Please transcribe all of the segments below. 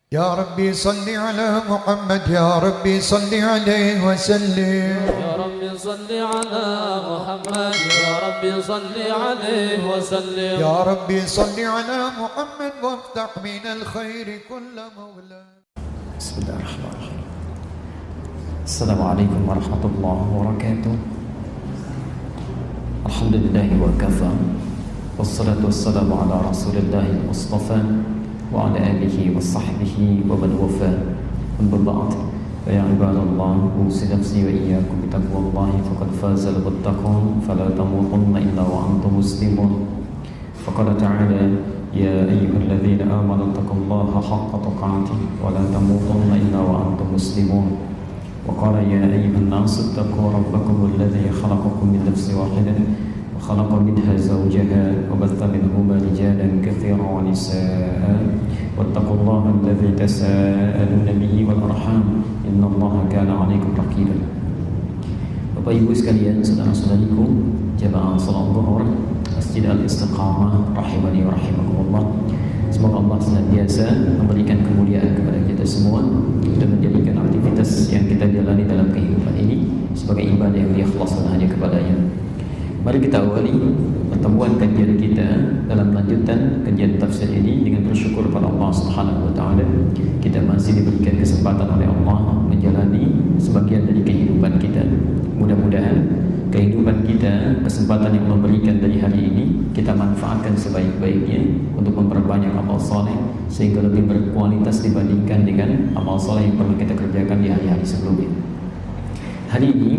يا ربي صل على محمد يا ربي صل عليه وسلم يا رب صل على محمد يا رب صل عليه وسلم يا ربي صل على محمد وافتح من الخير كل مولى. بسم الله الرحمن الرحيم. السلام عليكم ورحمة الله وبركاته. الحمد لله وكفى والصلاة والسلام على رسول الله المصطفى وعلى آله وصحبه ومن وفى. أما بعد فيا عباد الله أوصي نفسي وإياكم بتقوى الله فقد فاز المتقون فلا تموتن إلا وأنتم مسلمون. فقال تعالى يا أيها الذين آمنوا اتقوا الله حق تقاته ولا تموتن إلا وأنتم مسلمون. وقال يا أيها الناس اتقوا ربكم الذي خلقكم من نفس واحدة وخلق منها زوجها وبث منهما رجالا كثيرا ونساء واتقوا الله الذي تساءلون به والأرحام إن الله كان عليكم رقيبا. Bapak Ibu sekalian, saudara-saudariku, jamaah salat zuhur Masjid Al-Istiqamah rahimani wa rahimakumullah. Semoga Allah senantiasa memberikan kemuliaan kepada kita semua dan menjadikan aktivitas yang kita jalani dalam kehidupan ini sebagai ibadah yang diikhlaskan hanya kepadanya. Mari kita awali pertemuan kajian kita dalam lanjutan kajian tafsir ini dengan bersyukur pada Allah Subhanahu wa taala. Kita masih diberikan kesempatan oleh Allah menjalani sebagian dari kehidupan kita. Mudah-mudahan kehidupan kita, kesempatan yang Allah berikan dari hari ini kita manfaatkan sebaik-baiknya untuk memperbanyak amal soleh sehingga lebih berkualitas dibandingkan dengan amal soleh yang pernah kita kerjakan di hari-hari sebelumnya. Hari ini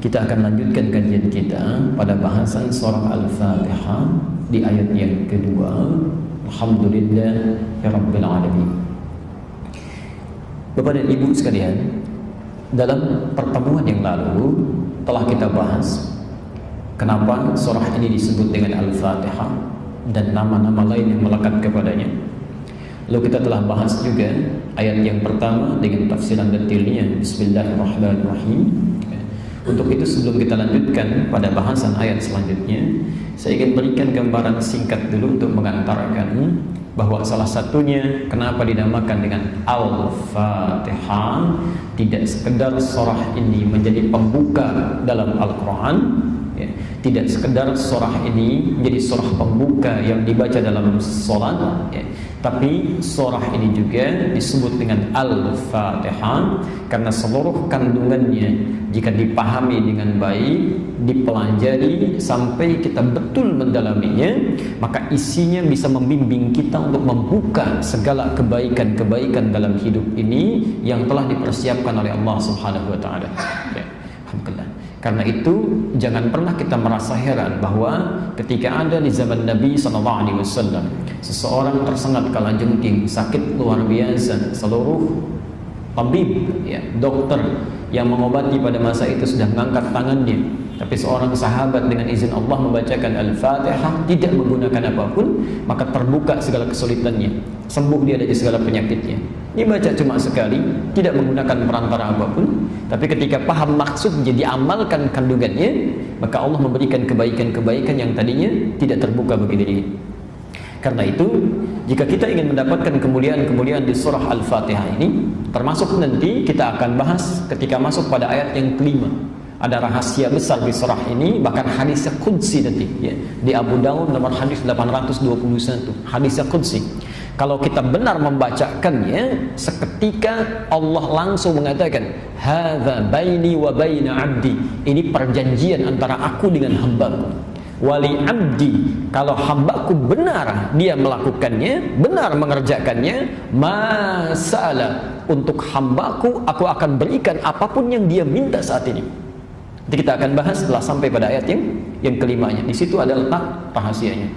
kita akan lanjutkan kajian kita pada bahasan surah Al-Fatihah di ayat yang kedua. Alhamdulillah ya Rabbil Alamin. Bapak dan Ibu sekalian, dalam pertemuan yang lalu telah kita bahas kenapa surah ini disebut dengan Al-Fatihah dan nama-nama lain yang melekat kepadanya. Lalu kita telah bahas juga ayat yang pertama dengan tafsiran detailnya Bismillahirrahmanirrahim. Untuk itu sebelum kita lanjutkan pada bahasan ayat selanjutnya, saya ingin berikan gambaran singkat dulu untuk mengantarkan bahwa salah satunya kenapa dinamakan dengan Al-Fatihah, tidak sekedar surah ini menjadi pembuka dalam Al-Quran, ya, tidak sekedar surah ini menjadi surah pembuka yang dibaca dalam sholat, ya, tapi surah ini juga disebut dengan Al-Fatihah karena seluruh kandungannya jika dipahami dengan baik, dipelajari sampai kita betul mendalaminya, maka isinya bisa membimbing kita untuk membuka segala kebaikan-kebaikan dalam hidup ini yang telah dipersiapkan oleh Allah Subhanahu wa taala. Ya, alhamdulillah. Karena itu jangan pernah kita merasa heran bahwa ketika ada di zaman Nabi SAW seseorang tersengat kalajengking, sakit luar biasa, seluruh tabib, ya, dokter yang mengobati pada masa itu sudah mengangkat tangannya, tapi seorang sahabat dengan izin Allah membacakan Al-Fatihah tidak menggunakan apapun, maka terbuka segala kesulitannya, sembuh dia dari segala penyakitnya. Dibaca cuma sekali, tidak menggunakan perantara apapun, tapi ketika paham maksudnya, diamalkan kandungannya, maka Allah memberikan kebaikan-kebaikan yang tadinya tidak terbuka bagi dirinya. Karena itu, jika kita ingin mendapatkan kemuliaan-kemuliaan di surah Al-Fatihah ini, termasuk nanti kita akan bahas ketika masuk pada ayat yang kelima. Ada rahasia besar di surah ini, bahkan hadis qudsi nanti, ya. Di Abu Daud nomor hadis 821, hadis qudsi. Kalau kita benar membacakannya, seketika Allah langsung mengatakan, "Hadza baini wa baina 'abdi." Ini perjanjian antara aku dengan hambaku. Wali abdi, kalau hambaku benar dia melakukannya, benar mengerjakannya, masalah untuk hambaku, aku akan berikan apapun yang dia minta saat ini. Nanti kita akan bahas setelah sampai pada ayat yang kelimanya. Di situ ada letak rahasianya.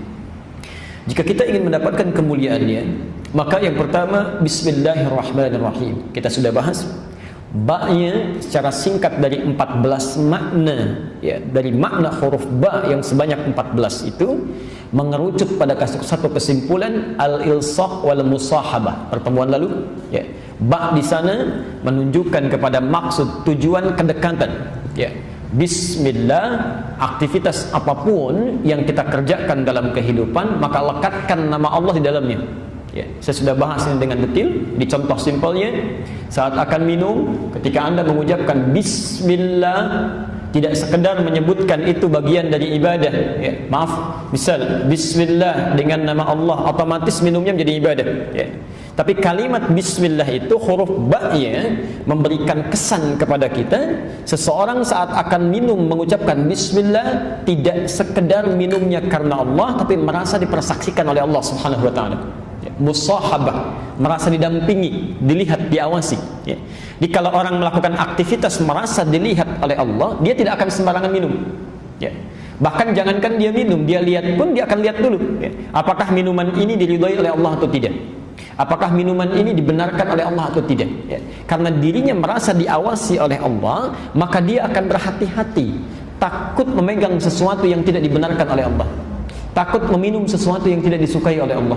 Jika kita ingin mendapatkan kemuliaannya, maka yang pertama Bismillahirrahmanirrahim. Kita sudah bahas ba-nya secara singkat dari 14 makna, ya, dari makna huruf ba yang sebanyak 14 itu mengerucut pada satu kesimpulan al-ilsaq wal musahabah. Pertemuan lalu, ya, ba di sana menunjukkan kepada maksud tujuan kedekatan, ya. Bismillah, aktivitas apapun yang kita kerjakan dalam kehidupan maka lekatkan nama Allah di dalamnya. Ya, saya sudah bahas ini dengan detail. Di contoh simpelnya, saat akan minum, ketika Anda mengucapkan Bismillah, tidak sekedar menyebutkan itu bagian dari ibadah. Ya, maaf, misal Bismillah dengan nama Allah, otomatis minumnya menjadi ibadah. Ya. Tapi kalimat Bismillah itu huruf ba-nya memberikan kesan kepada kita, seseorang saat akan minum mengucapkan Bismillah tidak sekedar minumnya karena Allah, tapi merasa dipersaksikan oleh Allah Subhanahu wa taala. Ya, musahabah, merasa didampingi, dilihat, diawasi. Ya. Jadi kalau orang melakukan aktivitas merasa dilihat oleh Allah, dia tidak akan sembarangan minum. Ya. Bahkan jangankan dia minum, dia lihat pun dia akan lihat dulu. Ya. Apakah minuman ini diridhai oleh Allah atau tidak? Apakah minuman ini dibenarkan oleh Allah atau tidak? Ya. Karena dirinya merasa diawasi oleh Allah, maka dia akan berhati-hati, takut memegang sesuatu yang tidak dibenarkan oleh Allah, takut meminum sesuatu yang tidak disukai oleh Allah,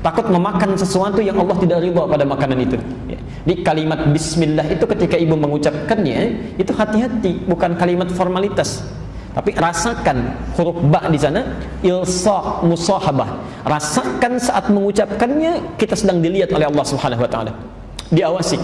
takut memakan sesuatu yang Allah tidak ridha pada makanan itu. Ya. Di kalimat Bismillah itu ketika ibu mengucapkannya, itu hati-hati, bukan kalimat formalitas. Tapi rasakan huruf ba di sana, ilsaq, musahabah. Rasakan saat mengucapkannya kita sedang dilihat oleh Allah Subhanahu wa taala. Diawasi.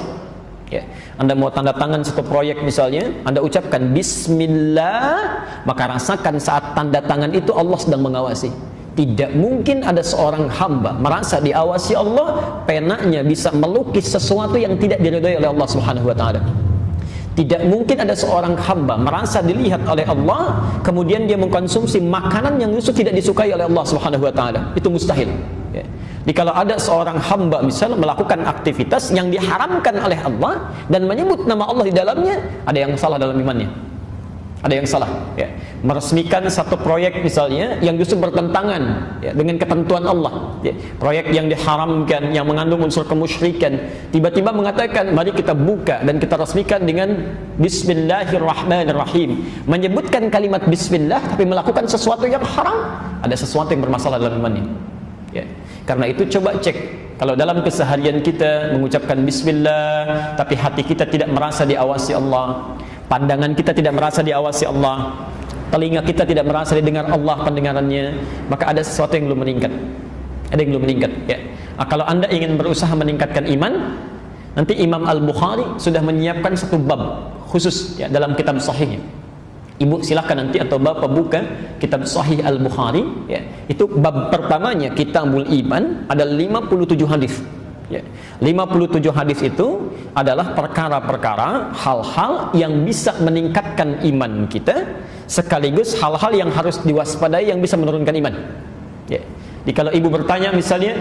Ya. Anda mau tanda tangan satu proyek misalnya, Anda ucapkan Bismillah, maka rasakan saat tanda tangan itu Allah sedang mengawasi. Tidak mungkin ada seorang hamba merasa diawasi Allah, penanya bisa melukis sesuatu yang tidak diridhai oleh Allah Subhanahu wa taala. Tidak mungkin ada seorang hamba merasa dilihat oleh Allah, kemudian dia mengkonsumsi makanan yang justru tidak disukai oleh Allah Subhanahu wa taala. Itu mustahil. Ya. Jadi kalau ada seorang hamba misalnya melakukan aktivitas yang diharamkan oleh Allah dan menyebut nama Allah di dalamnya, ada yang salah dalam imannya. Ada yang salah. Ya. Meresmikan satu proyek misalnya yang justru bertentangan ya, dengan ketentuan Allah. Ya. Proyek yang diharamkan, yang mengandung unsur kemusyrikan, tiba-tiba mengatakan mari kita buka dan kita resmikan dengan Bismillahirrahmanirrahim. Menyebutkan kalimat Bismillah tapi melakukan sesuatu yang haram, ada sesuatu yang bermasalah dalam imannya. Ya. Karena itu coba cek, kalau dalam keseharian kita mengucapkan Bismillah tapi hati kita tidak merasa diawasi Allah, pandangan kita tidak merasa diawasi Allah, telinga kita tidak merasa didengar Allah pendengarannya, maka ada sesuatu yang belum meningkat. Ada yang belum meningkat. Ya. Nah, kalau Anda ingin berusaha meningkatkan iman, nanti Imam Al-Bukhari sudah menyiapkan satu bab khusus ya, dalam kitab sahihnya. Ibu silahkan nanti atau bapak buka kitab Sahih Al-Bukhari. Ya. Itu bab pertamanya Kitabul Iman, ada 57 hadis. Ya. 57 hadis itu adalah perkara-perkara, hal-hal yang bisa meningkatkan iman kita, sekaligus hal-hal yang harus diwaspadai yang bisa menurunkan iman. Ya. Jadi kalau ibu bertanya misalnya,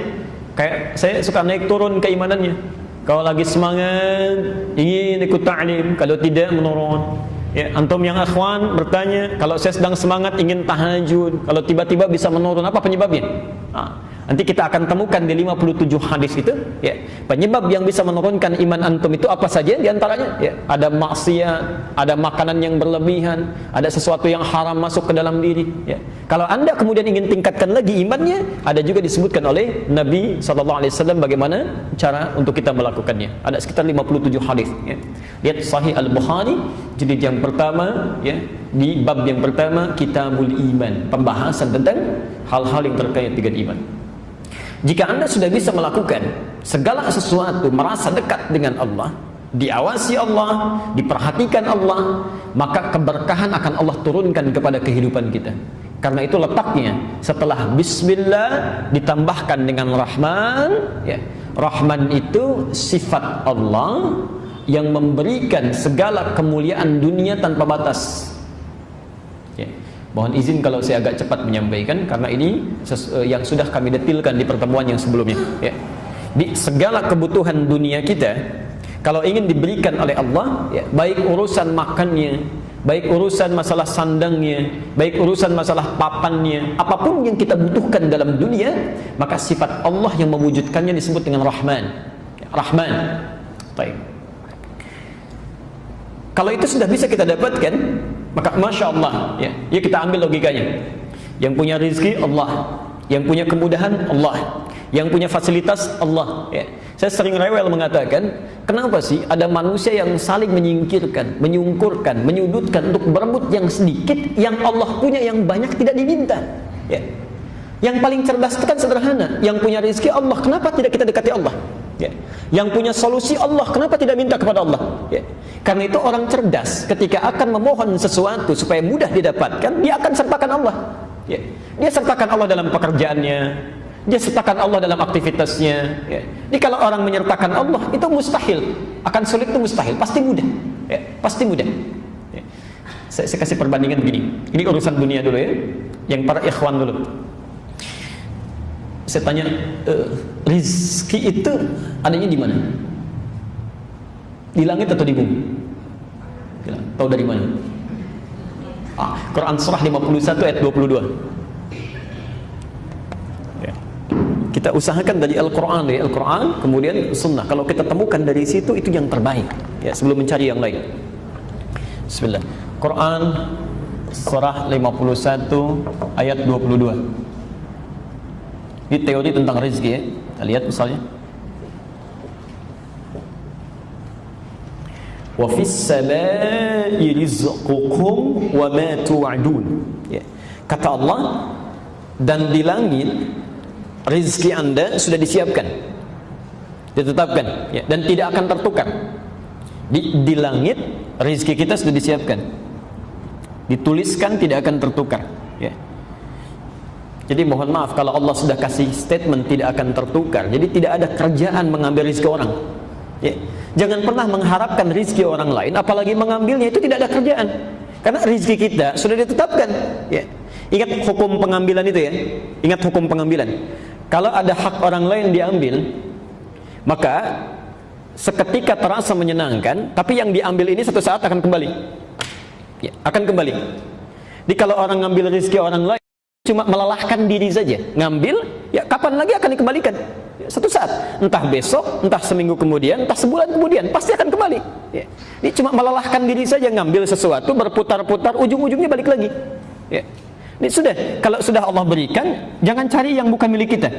kayak saya suka naik turun keimanannya. Kalau lagi semangat ingin ikut ta'lim, kalau tidak menurun. Ya, antum yang akhwan bertanya, kalau saya sedang semangat ingin tahajud, kalau tiba-tiba bisa menurun, apa penyebabnya? Nah, nanti kita akan temukan di 57 hadis itu ya, penyebab yang bisa menurunkan iman antum itu apa saja di antaranya ya, ada maksiat, ada makanan yang berlebihan, ada sesuatu yang haram masuk ke dalam diri ya. Kalau Anda kemudian ingin tingkatkan lagi imannya, ada juga disebutkan oleh Nabi SAW bagaimana cara untuk kita melakukannya. Ada sekitar 57 hadis ya. Lihat Sahih Al-Bukhari jilid yang pertama ya, di bab yang pertama Kitabul Iman, pembahasan tentang hal-hal yang terkait dengan iman. Jika Anda sudah bisa melakukan segala sesuatu, merasa dekat dengan Allah, diawasi Allah, diperhatikan Allah, maka keberkahan akan Allah turunkan kepada kehidupan kita. Karena itu letaknya setelah Bismillah ditambahkan dengan Rahman ya. Rahman itu sifat Allah yang memberikan segala kemuliaan dunia tanpa batas ya. Mohon izin kalau saya agak cepat menyampaikan, karena ini yang sudah kami detilkan di pertemuan yang sebelumnya ya. Di segala kebutuhan dunia kita, kalau ingin diberikan oleh Allah ya, baik urusan makannya, baik urusan masalah sandangnya, baik urusan masalah papannya, apapun yang kita butuhkan dalam dunia, maka sifat Allah yang mewujudkannya disebut dengan Rahman ya, Rahman. Baik. Kalau itu sudah bisa kita dapatkan, maka Masya Allah ya, ya kita ambil logikanya. Yang punya rezeki Allah, yang punya kemudahan Allah, yang punya fasilitas Allah ya. Saya sering rewel mengatakan, kenapa sih ada manusia yang saling menyingkirkan, menyungkurkan, menyudutkan untuk berebut yang sedikit, yang Allah punya yang banyak tidak diminta ya. Yang paling cerdas itu kan sederhana. Yang punya rezeki Allah, kenapa tidak kita dekati Allah? Ya. Yang punya solusi Allah, kenapa tidak minta kepada Allah? Ya. Karena itu orang cerdas ketika akan memohon sesuatu supaya mudah didapatkan, dia akan sertakan Allah. Ya. Dia sertakan Allah dalam pekerjaannya, dia sertakan Allah dalam aktivitasnya. Ya. Jadi kalau orang menyertakan Allah, itu mustahil. Akan sulit itu mustahil, pasti mudah. Ya. Pasti mudah. Ya. Saya kasih perbandingan begini. Ini urusan dunia dulu ya, yang para ikhwan dulu. Saya tanya, rizki itu adanya di mana? Di langit atau di bumi? Tahu dari mana? Quran surah 51 ayat 22. Ya. Kita usahakan dari Al-Quran, kemudian sunnah. Kalau kita temukan dari situ, itu yang terbaik. Ya, sebelum mencari yang lain. Bismillah. Quran surah 51 ayat 22. Ini teori tentang rezeki ya. Kita lihat misalnya. Wa fis samaa'i rizqukum wa ma tu'adun. Ya. Kata Allah, dan di langit rezeki Anda sudah disiapkan. Ditetapkan ya, dan tidak akan tertukar. Di langit rezeki kita sudah disiapkan. Dituliskan, tidak akan tertukar ya. Jadi mohon maaf kalau Allah sudah kasih statement tidak akan tertukar. Jadi tidak ada kerjaan mengambil rezeki orang. Ya. Jangan pernah mengharapkan rezeki orang lain, apalagi mengambilnya, itu tidak ada kerjaan. Karena rezeki kita sudah ditetapkan. Ya. Ingat hukum pengambilan itu ya. Ingat hukum pengambilan. Kalau ada hak orang lain diambil, maka seketika terasa menyenangkan, tapi yang diambil ini satu saat akan kembali. Ya, akan kembali. Jadi kalau orang ngambil rezeki orang lain, cuma melelahkan diri saja, ngambil, ya kapan lagi akan dikembalikan? Ya, satu saat, entah besok, entah seminggu kemudian, entah sebulan kemudian, pasti akan kembali. Ya. Ini cuma melelahkan diri saja, ngambil sesuatu, berputar-putar, ujung-ujungnya balik lagi. Ya. Ini sudah, kalau sudah Allah berikan, jangan cari yang bukan milik kita.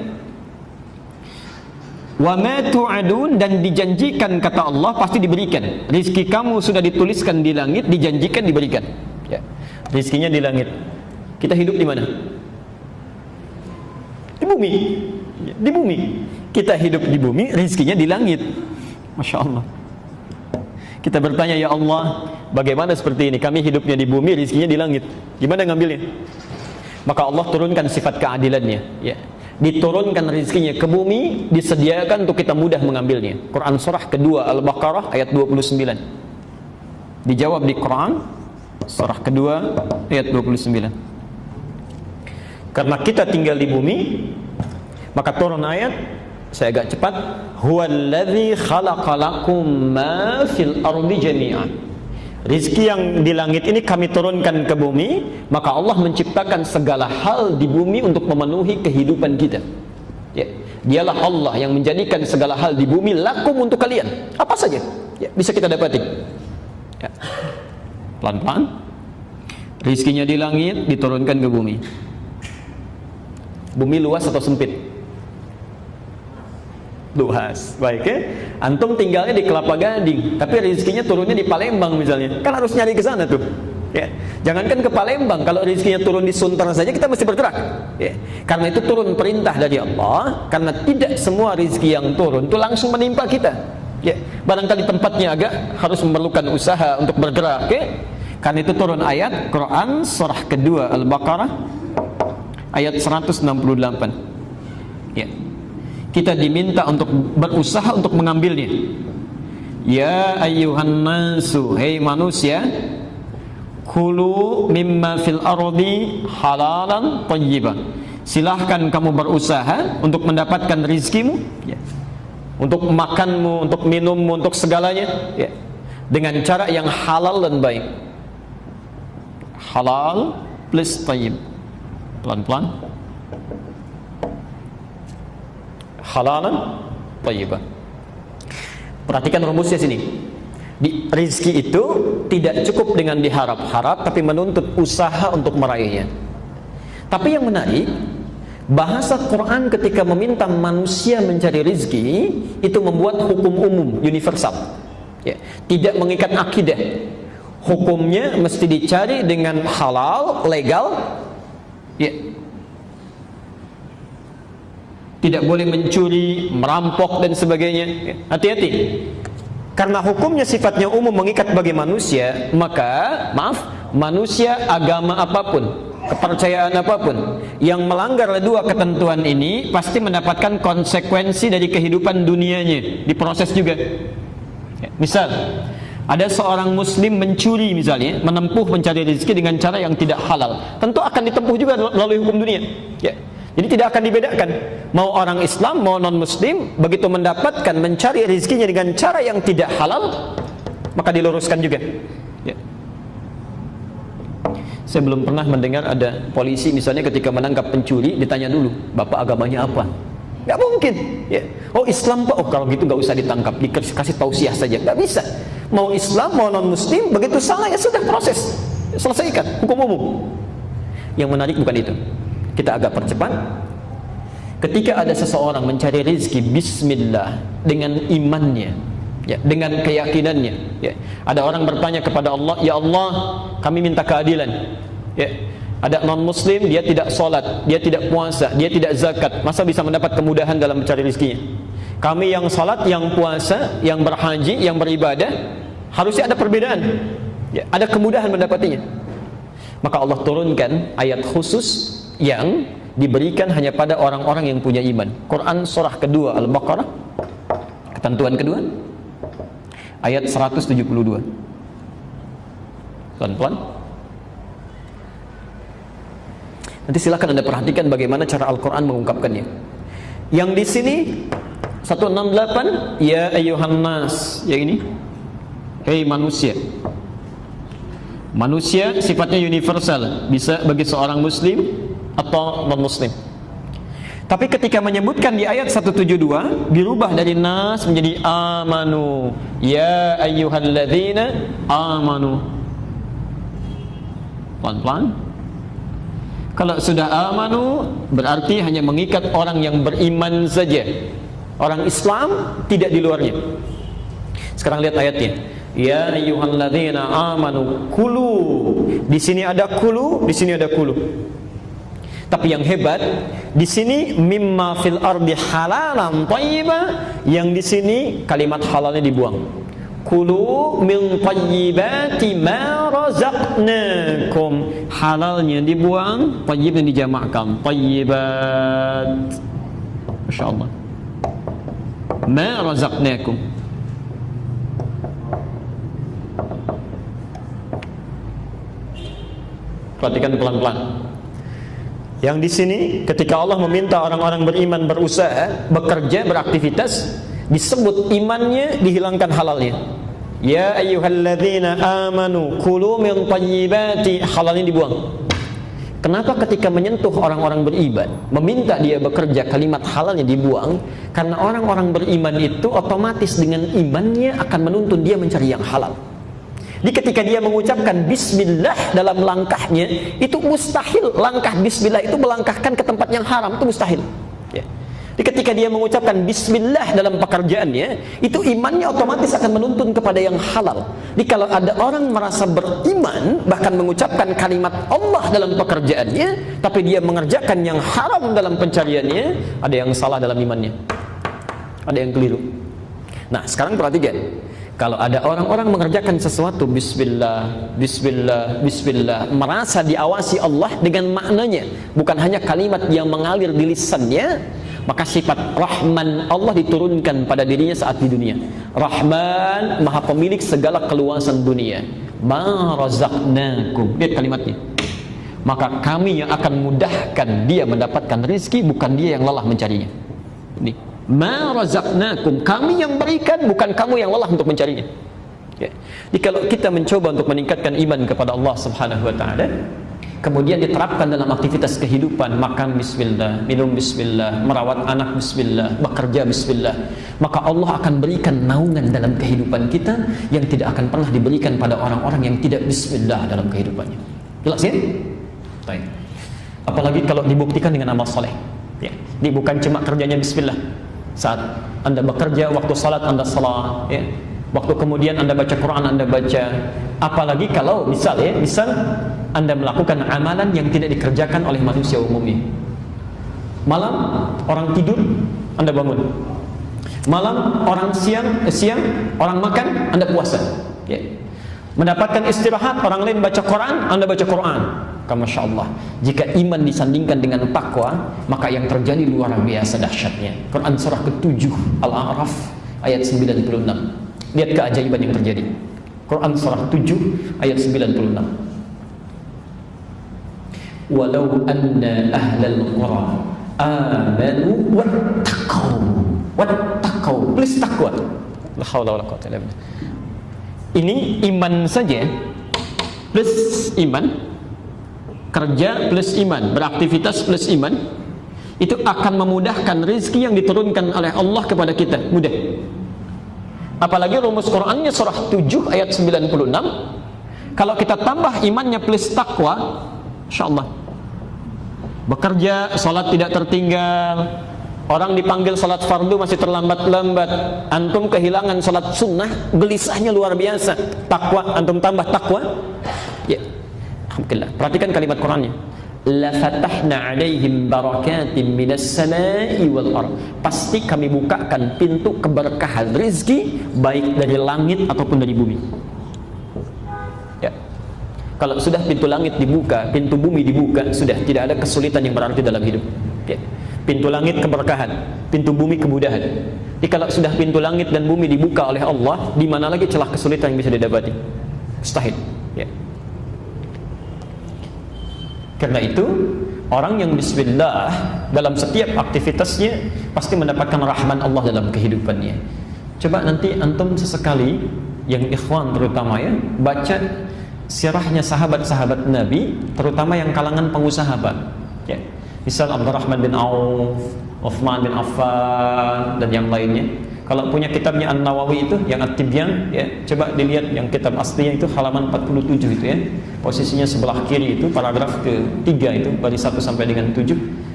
Wa ma tu'adun, dan dijanjikan kata Allah pasti diberikan. Rizki kamu sudah dituliskan di langit, dijanjikan diberikan. Ya. Rizkinya di langit. Kita hidup di mana? Di bumi. Di bumi. Kita hidup di bumi, rezekinya di langit. Masya Allah. Kita bertanya, ya Allah, bagaimana seperti ini? Kami hidupnya di bumi, rezekinya di langit. Gimana ngambilnya? Maka Allah turunkan sifat keadilannya. Ya. Diturunkan rezekinya ke bumi, disediakan untuk kita mudah mengambilnya. Quran surah kedua Al-Baqarah ayat 29. Dijawab di Quran surah kedua ayat 29. Karena kita tinggal di bumi, maka turun ayat, saya agak cepat, huwallazi khalaqalakum ma fil ardi jami'an. Rizki yang di langit ini kami turunkan ke bumi, maka Allah menciptakan segala hal di bumi untuk memenuhi kehidupan kita. Ya, dialah Allah yang menjadikan segala hal di bumi lakum untuk kalian. Apa saja ya, bisa kita dapatin. Ya. Pelan-pelan, rizkinya di langit diturunkan ke bumi. Bumi luas atau sempit? Luas. Baik ya. Antum tinggalnya di Kelapa Gading, tapi rezekinya turunnya di Palembang misalnya. Kan harus nyari ke sana tuh. Ya. Jangankan ke Palembang, kalau rezekinya turun di Sunter saja kita mesti bergerak. Ya. Karena itu turun perintah dari Allah, karena tidak semua rezeki yang turun itu langsung menimpa kita. Ya. Barangkali tempatnya agak harus memerlukan usaha untuk bergerak. Ya. Karena itu turun ayat Quran surah kedua Al-Baqarah ayat 168. Ya. Kita diminta untuk berusaha untuk mengambilnya. Ya ayyuhan nasu, hei manusia, kulu mimma fil ardi halalan thayyiban. Silahkan kamu berusaha untuk mendapatkan rizkimu, ya. Untuk makanmu, untuk minummu, untuk segalanya, ya. Dengan cara yang halal dan baik. Halal plus thayyib. Pelan-pelan. Halalan thayyiban. Perhatikan rumusnya sini. Rizki itu tidak cukup dengan diharap-harap, tapi menuntut usaha untuk meraihnya. Tapi yang menarik, bahasa Quran ketika meminta manusia mencari rizki, itu membuat hukum umum, universal. Ya. Tidak mengikat akidah. Hukumnya mesti dicari dengan halal, legal. Ya. tidak boleh mencuri, merampok dan sebagainya. Hati-hati. Karena hukumnya sifatnya umum mengikat bagi manusia, maka manusia agama apapun, kepercayaan apapun yang melanggar dua ketentuan ini pasti mendapatkan konsekuensi dari kehidupan dunianya, diproses juga. Misal ada seorang muslim mencuri misalnya, menempuh mencari rezeki dengan cara yang tidak halal, tentu akan ditempuh juga melalui hukum dunia. Jadi tidak akan dibedakan, mau orang Islam mau non muslim, begitu mendapatkan mencari rezekinya dengan cara yang tidak halal, maka diluruskan juga. Saya belum pernah mendengar ada polisi misalnya ketika menangkap pencuri ditanya dulu, bapak agamanya apa? Gak mungkin. Oh Islam pak, oh kalau gitu gak usah ditangkap, dikasih tausiah saja. Gak bisa. Mau Islam mau non muslim, begitu salah ya sudah proses, selesaikan, hukum umum. Yang menarik bukan itu. Kita agak percepat. Ketika ada seseorang mencari rezeki bismillah dengan imannya, dengan keyakinannya, ada orang bertanya kepada Allah, ya Allah kami minta keadilan. Ada non muslim, dia tidak sholat, dia tidak puasa, dia tidak zakat, masa bisa mendapat kemudahan dalam mencari rezekinya? Kami yang sholat, yang puasa, yang berhaji, yang beribadah, harusnya ada perbedaan, ada kemudahan mendapatinya. Maka Allah turunkan ayat khusus yang diberikan hanya pada orang-orang yang punya iman. Quran surah kedua Al-Baqarah, ketentuan kedua, ayat 172. Pelan-pelan. Nanti silakan Anda perhatikan bagaimana cara Al-Quran mengungkapkannya. Yang di sini 168, ya ayyuhan nas, yang ini, hei manusia. Manusia sifatnya universal, bisa bagi seorang muslim atau non muslim. Tapi ketika menyebutkan di ayat 172 dirubah dari nas menjadi amanu, ya ayyuhalladzina amanu. Pelan-pelan. Kalau sudah amanu berarti hanya mengikat orang yang beriman saja, orang Islam tidak di luarnya. Sekarang lihat ayatnya, ya ayyuhalladzina amanu kulu. Di sini ada kulu, di sini ada kulu. Tapi yang hebat di sini mimma fil ardi halalan thayyiba, yang di sini kalimat halalnya dibuang. Kulu min thayyibati ma razaqnakum, halalnya dibuang, thayyibnya dijamakkan, thayyibat. Masyaallah. Ma razaqnakum. Perhatikan pelan-pelan. Yang di sini ketika Allah meminta orang-orang beriman berusaha, bekerja, beraktivitas, disebut imannya, dihilangkan halalnya. Ya ayyuhalladzina amanu kulu min thayyibati, halalnya dibuang. Kenapa ketika menyentuh orang-orang beriman, meminta dia bekerja, kalimat halalnya dibuang? Karena orang-orang beriman itu otomatis dengan imannya akan menuntun dia mencari yang halal. Jadi ketika dia mengucapkan bismillah dalam langkahnya, itu mustahil langkah bismillah itu melangkahkan ke tempat yang haram, itu mustahil. Jadi ketika dia mengucapkan bismillah dalam pekerjaannya, itu imannya otomatis akan menuntun kepada yang halal. Jadi kalau ada orang merasa beriman, bahkan mengucapkan kalimat Allah dalam pekerjaannya, tapi dia mengerjakan yang haram dalam pencariannya, ada yang salah dalam imannya, ada yang keliru. Nah sekarang perhatikan, kalau ada orang-orang mengerjakan sesuatu bismillah, bismillah, bismillah, merasa diawasi Allah dengan maknanya, bukan hanya kalimat yang mengalir di lisannya, maka sifat Rahman Allah diturunkan pada dirinya saat di dunia. Rahman, maha pemilik segala keluasan dunia. Ma razaqnakum, lihat kalimatnya. Maka kami yang akan mudahkan dia mendapatkan rezeki, bukan dia yang lelah mencarinya. Ini ma razaqnakum, kami yang berikan, bukan kamu yang lelah untuk mencarinya. Jadi kalau kita mencoba untuk meningkatkan iman kepada Allah Subhanahu wa taala, kemudian diterapkan dalam aktivitas kehidupan, makan bismillah, minum bismillah, merawat anak bismillah, bekerja bismillah, maka Allah akan berikan naungan dalam kehidupan kita yang tidak akan pernah diberikan pada orang-orang yang tidak bismillah dalam kehidupannya. Jelas ya? Baik. Apalagi kalau dibuktikan dengan amal soleh. Ini bukan cuma kerjanya bismillah. Saat Anda bekerja, waktu salat Anda salat, waktu kemudian Anda baca Quran Anda baca. Apalagi kalau misal Anda melakukan amalan yang tidak dikerjakan oleh manusia umumnya. Malam orang tidur, Anda bangun. Malam orang siang orang makan, Anda puasa. Ya. Mendapatkan istirahat, orang lain baca Quran, Anda baca Quran. Masya Allah. Jika iman disandingkan dengan takwa, maka yang terjadi luar biasa dahsyatnya. Quran surah ke-7 Al-A'raf ayat 96. Lihat keajaiban yang terjadi. Quran surah 7 ayat 96. Walau anna ahlal qura amanu wattaqau. Please takwa. La haula wala quwwata illa billah. Ini iman saja plus iman, kerja plus iman, beraktivitas plus iman, itu akan memudahkan rezeki yang diturunkan oleh Allah kepada kita. Mudah. Apalagi rumus Qur'annya surah 7 ayat 96. Kalau kita tambah imannya plus takwa, insyaallah. Bekerja, salat tidak tertinggal. Orang dipanggil salat fardu masih terlambat-lambat. Antum kehilangan salat sunnah, gelisahnya luar biasa. Takwa, antum tambah takwa. Ya. Alhamdulillah. Perhatikan kalimat Qur'annya. La fatahna 'alaihim barakatim minas samai wal ardh. Pasti kami bukakan pintu keberkahan rezeki baik dari langit ataupun dari bumi. Ya. Kalau sudah pintu langit dibuka, pintu bumi dibuka, sudah tidak ada kesulitan yang berarti dalam hidup. Ya. Pintu langit keberkahan, pintu bumi kemudahan. Jadi kalau sudah pintu langit dan bumi dibuka oleh Allah, di mana lagi celah kesulitan yang bisa didapati? Mustahil. Ya. Karena itu, orang yang bismillah dalam setiap aktivitasnya pasti mendapatkan rahman Allah dalam kehidupannya. Coba nanti antum sesekali, yang ikhwan terutama ya, baca sirahnya sahabat-sahabat Nabi, terutama yang kalangan pengusaha, Pak. Ya. Misal Abdurrahman bin Auf, Uthman bin Affan, dan yang lainnya. Kalau punya kitabnya An-Nawawi itu, yang At-Tibyan, ya, coba dilihat yang kitab aslinya itu halaman 47 itu ya. Posisinya sebelah kiri itu, paragraf ke-3 itu, dari 1 sampai dengan 7.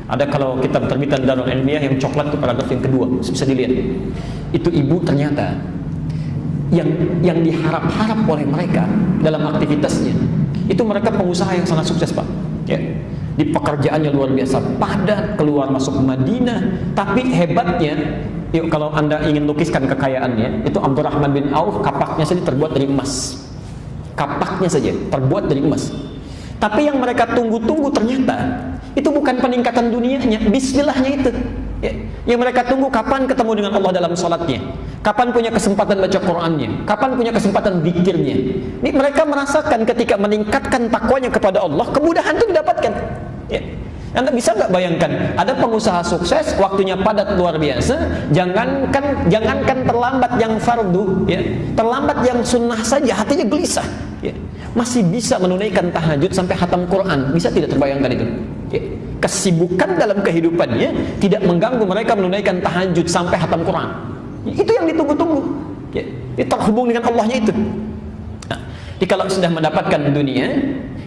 Ada kalau kitab terbitan Darul Ilmiah yang coklat itu paragraf yang kedua, bisa dilihat. Itu ibu ternyata yang diharap-harap oleh mereka dalam aktivitasnya, itu mereka pengusaha yang sangat sukses, Pak. Ya. Di pekerjaannya luar biasa, padat, keluar masuk Madinah. Tapi hebatnya, yuk kalau anda ingin lukiskan kekayaannya, itu Abdurrahman bin Auf kapaknya saja terbuat dari emas. Kapaknya saja terbuat dari emas. Tapi yang mereka tunggu-tunggu ternyata itu bukan peningkatan dunianya, bismillahnya itu. Ya. Yang mereka tunggu kapan ketemu dengan Allah dalam sholatnya, kapan punya kesempatan baca Qur'annya, kapan punya kesempatan zikirnya. Ini mereka merasakan ketika meningkatkan takwanya kepada Allah, kemudahan itu didapatkan. Ya. Anda bisa nggak bayangkan, ada pengusaha sukses, waktunya padat luar biasa, jangankan terlambat yang fardu, ya, terlambat yang sunnah saja hatinya gelisah, ya. Masih bisa menunaikan tahajud sampai khatam Quran, bisa tidak terbayangkan itu? Ya. Kesibukan dalam kehidupannya tidak mengganggu mereka menunaikan tahajud sampai khatam Quran. Itu yang ditunggu-tunggu, ya. Itu terhubung dengan Allahnya itu. Nah, jadi kalau sudah mendapatkan dunia,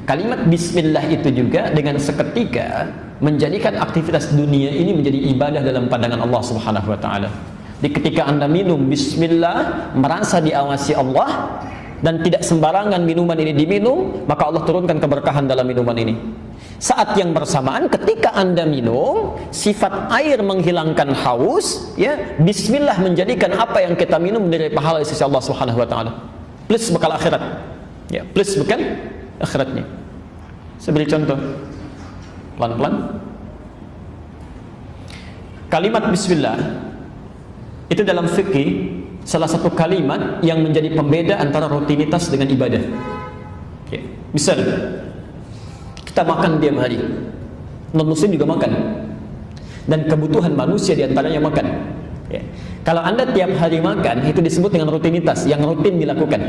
kalimat bismillah itu juga dengan seketika menjadikan aktivitas dunia ini menjadi ibadah dalam pandangan Allah Subhanahu wa taala. Di ketika Anda minum bismillah, merasa diawasi Allah dan tidak sembarangan minuman ini diminum, maka Allah turunkan keberkahan dalam minuman ini. Saat yang bersamaan ketika Anda minum, sifat air menghilangkan haus, ya, bismillah menjadikan apa yang kita minum dari pahala sisi Allah Subhanahu wa taala. Plus bekal akhirat. Ya, plus bekal akhiratnya. Saya beri contoh pelan-pelan. Kalimat bismillah itu dalam fikih salah satu kalimat yang menjadi pembeda antara rutinitas dengan ibadah. Ya. Misal kita makan tiap hari, non-muslim juga makan, dan kebutuhan manusia diantaranya makan. Ya. Kalau Anda tiap hari makan, itu disebut dengan rutinitas yang rutin dilakukan.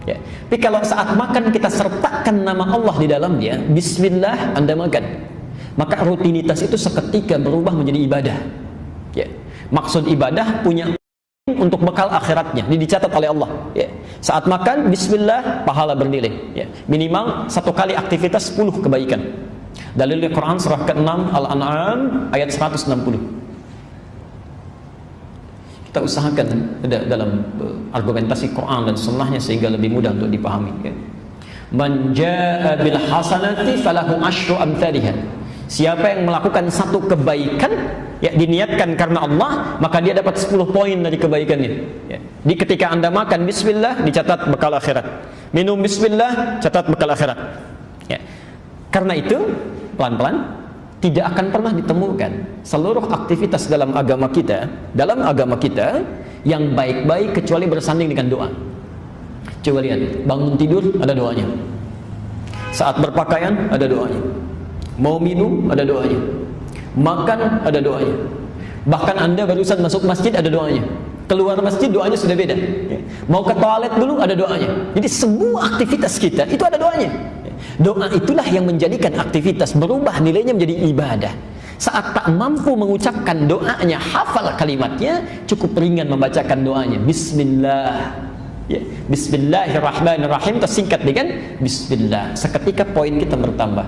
Ya. Tapi kalau saat makan kita sertakan nama Allah di dalamnya, bismillah, Anda makan, maka rutinitas itu seketika berubah menjadi ibadah. Ya. Maksud ibadah punya untuk bekal akhiratnya, ini dicatat oleh Allah. Ya. Saat makan, bismillah, pahala bernilai. Ya. Minimal 1 kali aktivitas 10 kebaikan. Dalil Quran surah ke-6 Al-An'am ayat 160. Kita usahakan dalam argumentasi Quran dan sunnahnya sehingga lebih mudah untuk dipahami. Ya. Man jaa bil hasanati falahu asyru amthaliha. Siapa yang melakukan satu kebaikan, ya diniatkan karena Allah, maka dia dapat 10 poin dari kebaikannya. Ya. Di ketika Anda makan bismillah, dicatat bekal akhirat. Minum bismillah, catat bekal akhirat. Ya. Karena itu, pelan-pelan tidak akan pernah ditemukan seluruh aktivitas dalam agama kita yang baik-baik kecuali bersanding dengan doa. Coba lihat, bangun tidur ada doanya. Saat berpakaian ada doanya. Mau minum ada doanya. Makan ada doanya. Bahkan Anda barusan masuk masjid ada doanya. Keluar masjid doanya sudah beda. Mau ke toilet dulu ada doanya. Jadi semua aktivitas kita itu ada doanya. Doa itulah yang menjadikan aktivitas berubah nilainya menjadi ibadah. Saat tak mampu mengucapkan doanya, hafal kalimatnya, cukup ringan membacakan doanya. Bismillah. Ya, Bismillahirrahmanirrahim tersingkat dengan Bismillah. Seketika poin kita bertambah.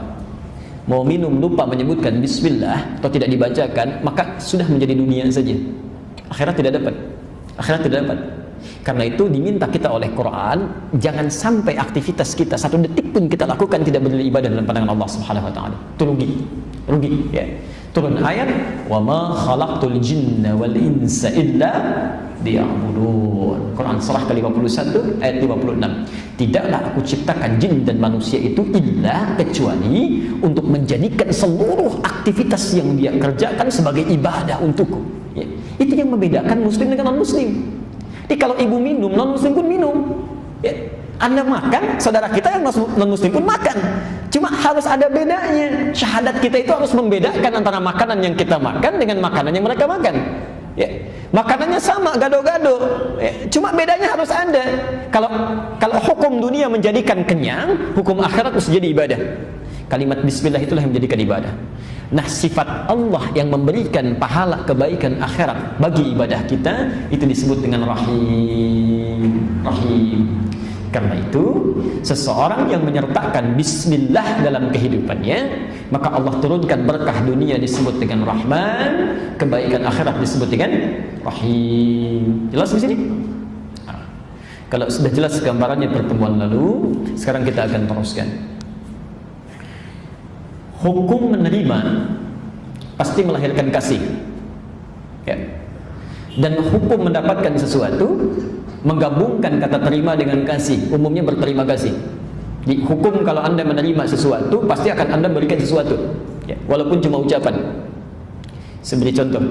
Mau minum lupa menyebutkan bismillah atau tidak dibacakan, maka sudah menjadi dunia saja. Akhirat tidak dapat. Karena itu diminta kita oleh Quran, jangan sampai aktivitas kita satu detik pun kita lakukan tidak bernilai ibadah dalam pandangan Allah Subhanahu wa taala. Itu rugi ya. Turun ayat, "Wa ma khalaqtul jinna wal insa illa liya'budun." Quran surah ke-51 ayat 56. Tidaklah aku ciptakan jin dan manusia itu illa kecuali untuk menjadikan seluruh aktivitas yang dia kerjakan sebagai ibadah untukku. Ya. Itu yang membedakan muslim dengan non-muslim. Jadi kalau ibu minum, non-muslim pun minum. Ya. Anda makan, saudara kita yang non-muslim pun makan. Cuma harus ada bedanya. Syahadat kita itu harus membedakan antara makanan yang kita makan dengan makanan yang mereka makan. Ya. Makanannya sama, gado-gado. Ya. Cuma bedanya harus ada. Kalau hukum dunia menjadikan kenyang, hukum akhirat harus jadi ibadah. Kalimat bismillah itulah yang menjadikan ibadah. Nah, sifat Allah yang memberikan pahala kebaikan akhirat bagi ibadah kita itu disebut dengan Rahim. Karena itu, seseorang yang menyertakan bismillah dalam kehidupannya, maka Allah turunkan berkah dunia disebut dengan Rahman, kebaikan akhirat disebut dengan Rahim. Jelas di sini? Nah, kalau sudah jelas gambarannya pertemuan lalu, sekarang kita akan teruskan. Hukum menerima pasti melahirkan kasih. Ya. Dan hukum mendapatkan sesuatu menggabungkan kata terima dengan kasih, umumnya berterima kasih. Di hukum kalau Anda menerima sesuatu, pasti akan Anda berikan sesuatu, ya, walaupun cuma ucapan. Saya beri contoh.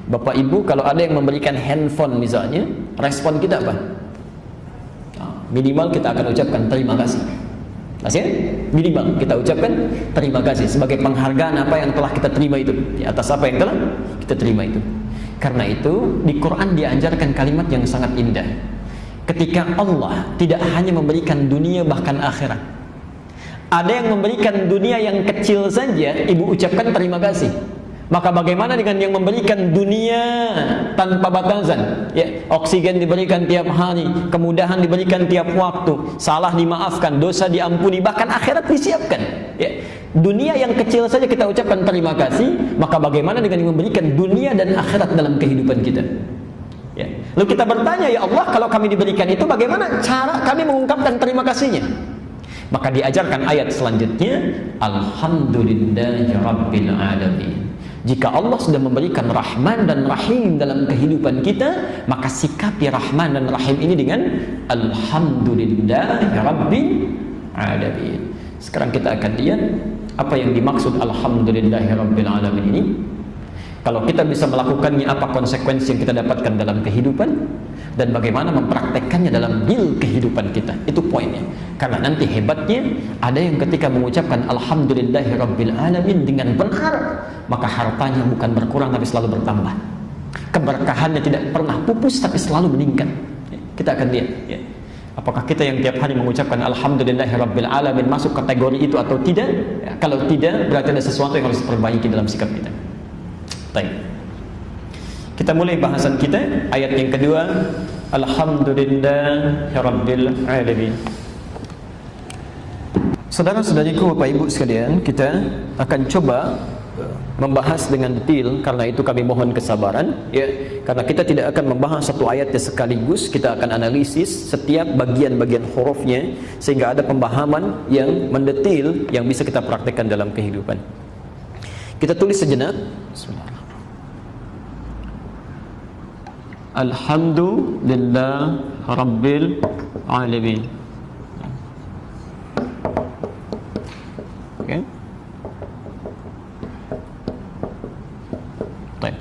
Bapak Ibu kalau ada yang memberikan handphone misalnya, respon kita apa? Minimal kita akan ucapkan terima kasih. Masih? Minimal kita ucapkan terima kasih sebagai penghargaan apa yang telah kita terima itu, di atas apa yang telah kita terima itu. Karena itu di Quran diajarkan kalimat yang sangat indah. Ketika Allah tidak hanya memberikan dunia bahkan akhirat. Ada yang memberikan dunia yang kecil saja, ibu ucapkan terima kasih. Maka bagaimana dengan yang memberikan dunia tanpa batasan? Ya, oksigen diberikan tiap hari, kemudahan diberikan tiap waktu, salah dimaafkan, dosa diampuni, bahkan akhirat disiapkan. Ya, dunia yang kecil saja kita ucapkan terima kasih, maka bagaimana dengan yang memberikan dunia dan akhirat dalam kehidupan kita? Ya. Lalu kita bertanya, ya Allah, kalau kami diberikan itu, bagaimana cara kami mengungkapkan terima kasihnya? Maka diajarkan ayat selanjutnya, Alhamdulillahi Rabbil Alamin. Jika Allah sudah memberikan Rahman dan Rahim dalam kehidupan kita, maka sikapi Rahman dan Rahim ini dengan Alhamdulillahi Rabbil Alamin. Sekarang kita akan lihat apa yang dimaksud Alhamdulillahi Rabbil Alamin ini. Kalau kita bisa melakukannya, apa konsekuensi yang kita dapatkan dalam kehidupan, dan bagaimana mempraktekkannya dalam real kehidupan kita. Itu poinnya. Karena nanti hebatnya, ada yang ketika mengucapkan Alhamdulillahi Rabbil Alamin dengan benar, maka hartanya bukan berkurang tapi selalu bertambah. Keberkahannya tidak pernah pupus tapi selalu meningkat. Kita akan lihat ya. Apakah kita yang tiap hari mengucapkan Alhamdulillahi Rabbil Alamin masuk kategori itu atau tidak? Ya, kalau tidak, berarti ada sesuatu yang harus diperbaiki dalam sikap kita. Baik. Kita mulai bahasan kita, ayat yang kedua, Alhamdulillahi Rabbil Alamin. Saudara-saudariku, Bapak Ibu sekalian, kita akan coba membahas dengan detail. Karena itu kami mohon kesabaran ya, karena kita tidak akan membahas satu ayatnya sekaligus. Kita akan analisis setiap bagian-bagian hurufnya sehingga ada pemahaman yang mendetail yang bisa kita praktekkan dalam kehidupan. Kita tulis sejenak. Bismillah. Alhamdulillah Rabbil Alamin. Oke. Baik.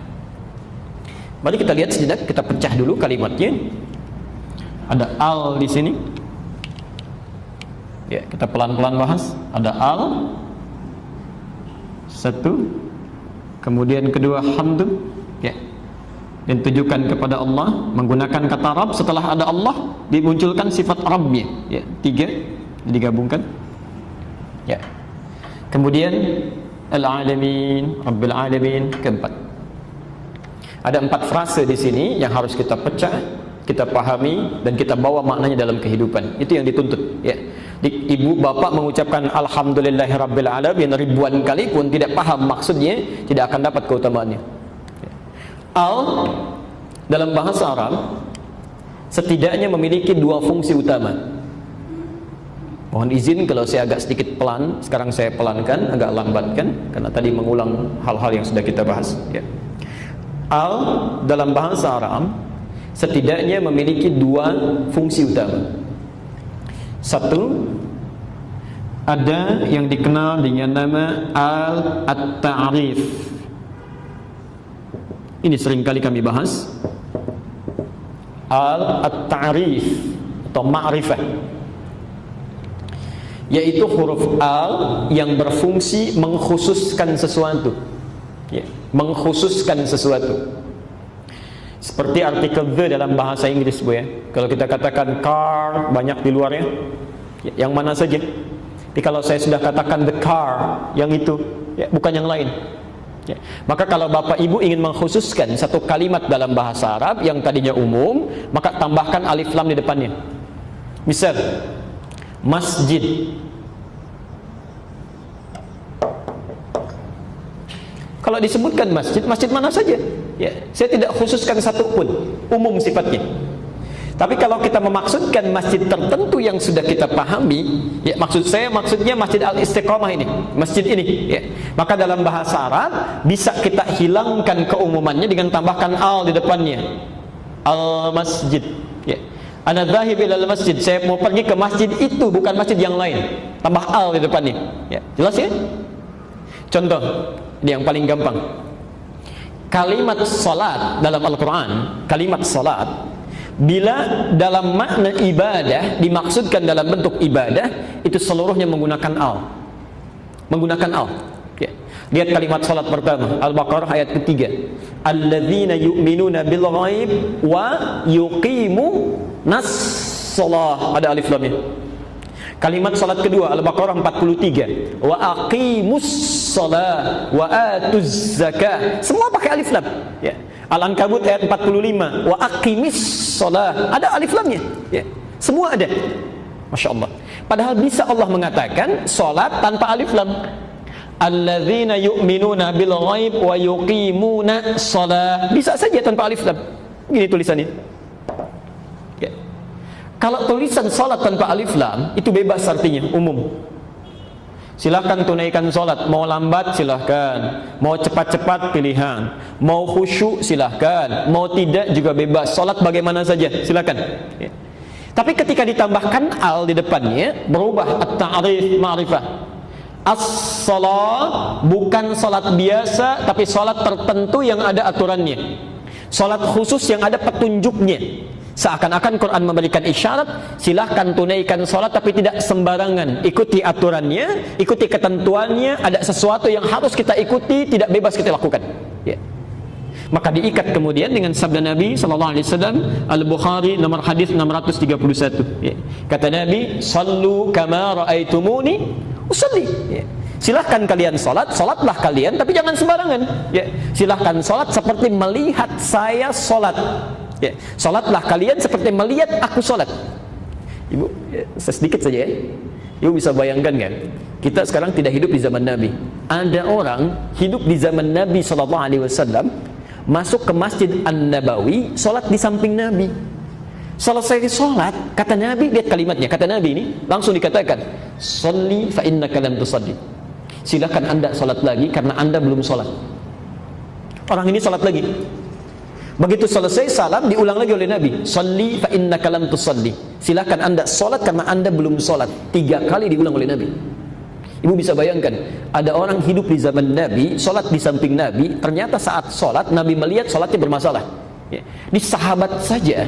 Mari kita lihat sejenak, kita pecah dulu kalimatnya. Ada al di sini. Ya, kita pelan-pelan bahas. Ada al. Satu. Kemudian kedua hamdu. Ya. Dan tujukan kepada Allah menggunakan kata Rabb. Setelah ada Allah dimunculkan sifat Rabbnya. Ya, tiga digabungkan. Ya. Kemudian Al-Alamin, Rabbil Alamin, keempat. Ada 4 frase di sini yang harus kita pecah, kita pahami dan kita bawa maknanya dalam kehidupan. Itu yang dituntut. Ya. Ibu bapak mengucapkan Alhamdulillahirabbil alamin ribuan kali pun tidak paham maksudnya, tidak akan dapat keutamaannya. Al dalam bahasa Arab setidaknya memiliki 2 fungsi utama. Mohon izin kalau saya agak sedikit pelan, sekarang saya pelankan, agak lambatkan karena tadi mengulang hal-hal yang sudah kita bahas. Ya. Al dalam bahasa Arab setidaknya memiliki 2 fungsi utama. Satu, ada yang dikenal dengan nama al-ta'rif. Ini seringkali kami bahas. Al-ta'rif atau ma'rifah, yaitu huruf al yang berfungsi mengkhususkan sesuatu. Ya, mengkhususkan sesuatu. Seperti artikel the dalam bahasa Inggris, Bu ya. Kalau kita katakan car, banyak di luarnya. Ya, yang mana saja. Tapi kalau saya sudah katakan the car, yang itu, ya, bukan yang lain. Ya. Maka kalau Bapak Ibu ingin mengkhususkan satu kalimat dalam bahasa Arab yang tadinya umum, maka tambahkan alif lam di depannya. Misal, masjid. Kalau disebutkan masjid, masjid mana saja. Ya, saya tidak khususkan satu pun, umum sifatnya. Tapi kalau kita memaksudkan masjid tertentu yang sudah kita pahami, ya maksudnya Masjid Al-Istiqomah ini, masjid ini, ya. Maka dalam bahasa Arab bisa kita hilangkan keumumannya dengan tambahkan al di depannya. Al-masjid, ya. Ana dzahib ilal masjid, saya mau pergi ke masjid itu, bukan masjid yang lain. Tambah al di depannya. Ya, jelas ya? Contoh, ini yang paling gampang. Kalimat salat dalam Al-Qur'an, kalimat salat bila dalam makna ibadah dimaksudkan dalam bentuk ibadah, itu seluruhnya menggunakan al. Menggunakan al. Ya. Lihat kalimat salat pertama, Al-Baqarah ayat ketiga. Alladzina yu'minuna bil ghaib wa yuqimunas shalah. Ada alif lamnya. Kalimat salat kedua, Al-Baqarah 43. Wa aqimus shalah wa atuz zakah. Semua pakai alif lam. Ya. Al-Ankabut ayat 45. Wa aqimis shalah. Ada alif lamnya. Ya. Semua ada. Masya Allah. Padahal bisa Allah mengatakan salat tanpa alif lam. Alladzina yu'minuna bil ghaib wa yuqimuna shalah. Bisa saja tanpa alif lam. Ini tulisannya. Ya. Kalau tulisan salat tanpa alif lam itu bebas artinya, umum. Silahkan tunaikan salat, mau lambat silahkan, mau cepat-cepat pilihan, mau khusyuk silahkan, mau tidak juga bebas. Salat bagaimana saja silahkan. Ya. Tapi ketika ditambahkan al di depannya berubah at-ta'rif ma'rifah. As-shalah bukan salat biasa, tapi salat tertentu yang ada aturannya. Salat khusus yang ada petunjuknya. Seakan-akan Quran memberikan isyarat, silahkan tunaikan salat tapi tidak sembarangan. Ikuti aturannya, ikuti ketentuannya. Ada sesuatu yang harus kita ikuti, tidak bebas kita lakukan. Ya. Maka diikat kemudian dengan sabda Nabi SAW, Al-Bukhari nomor hadis 631. Ya. Kata Nabi, "Sallu kama ra'aitumuni usalli." Ya. Silahkan kalian salat, salatlah kalian, tapi jangan sembarangan. Ya. Silahkan salat seperti melihat saya salat. Ya, salatlah kalian seperti melihat aku salat. Ibu, ya, sedikit saja ya. Ibu bisa bayangkan kan? Kita sekarang tidak hidup di zaman Nabi. Ada orang hidup di zaman Nabi SAW, masuk ke Masjid An-Nabawi, salat di samping Nabi. Selesai salat, kata Nabi, lihat kalimatnya, kata Nabi ini langsung dikatakan, "Shalli fa innaka lam tusalli." Silakan Anda sholat lagi karena Anda belum sholat. Orang ini sholat lagi. Begitu selesai salam, diulang lagi oleh Nabi, "Shalli fa innaka lam tusalli." Silakan Anda sholat karena Anda belum sholat. 3 kali diulang oleh Nabi. Ibu bisa bayangkan, ada orang hidup di zaman Nabi, sholat di samping Nabi, ternyata saat sholat, Nabi melihat sholatnya bermasalah. Ya. Di sahabat saja,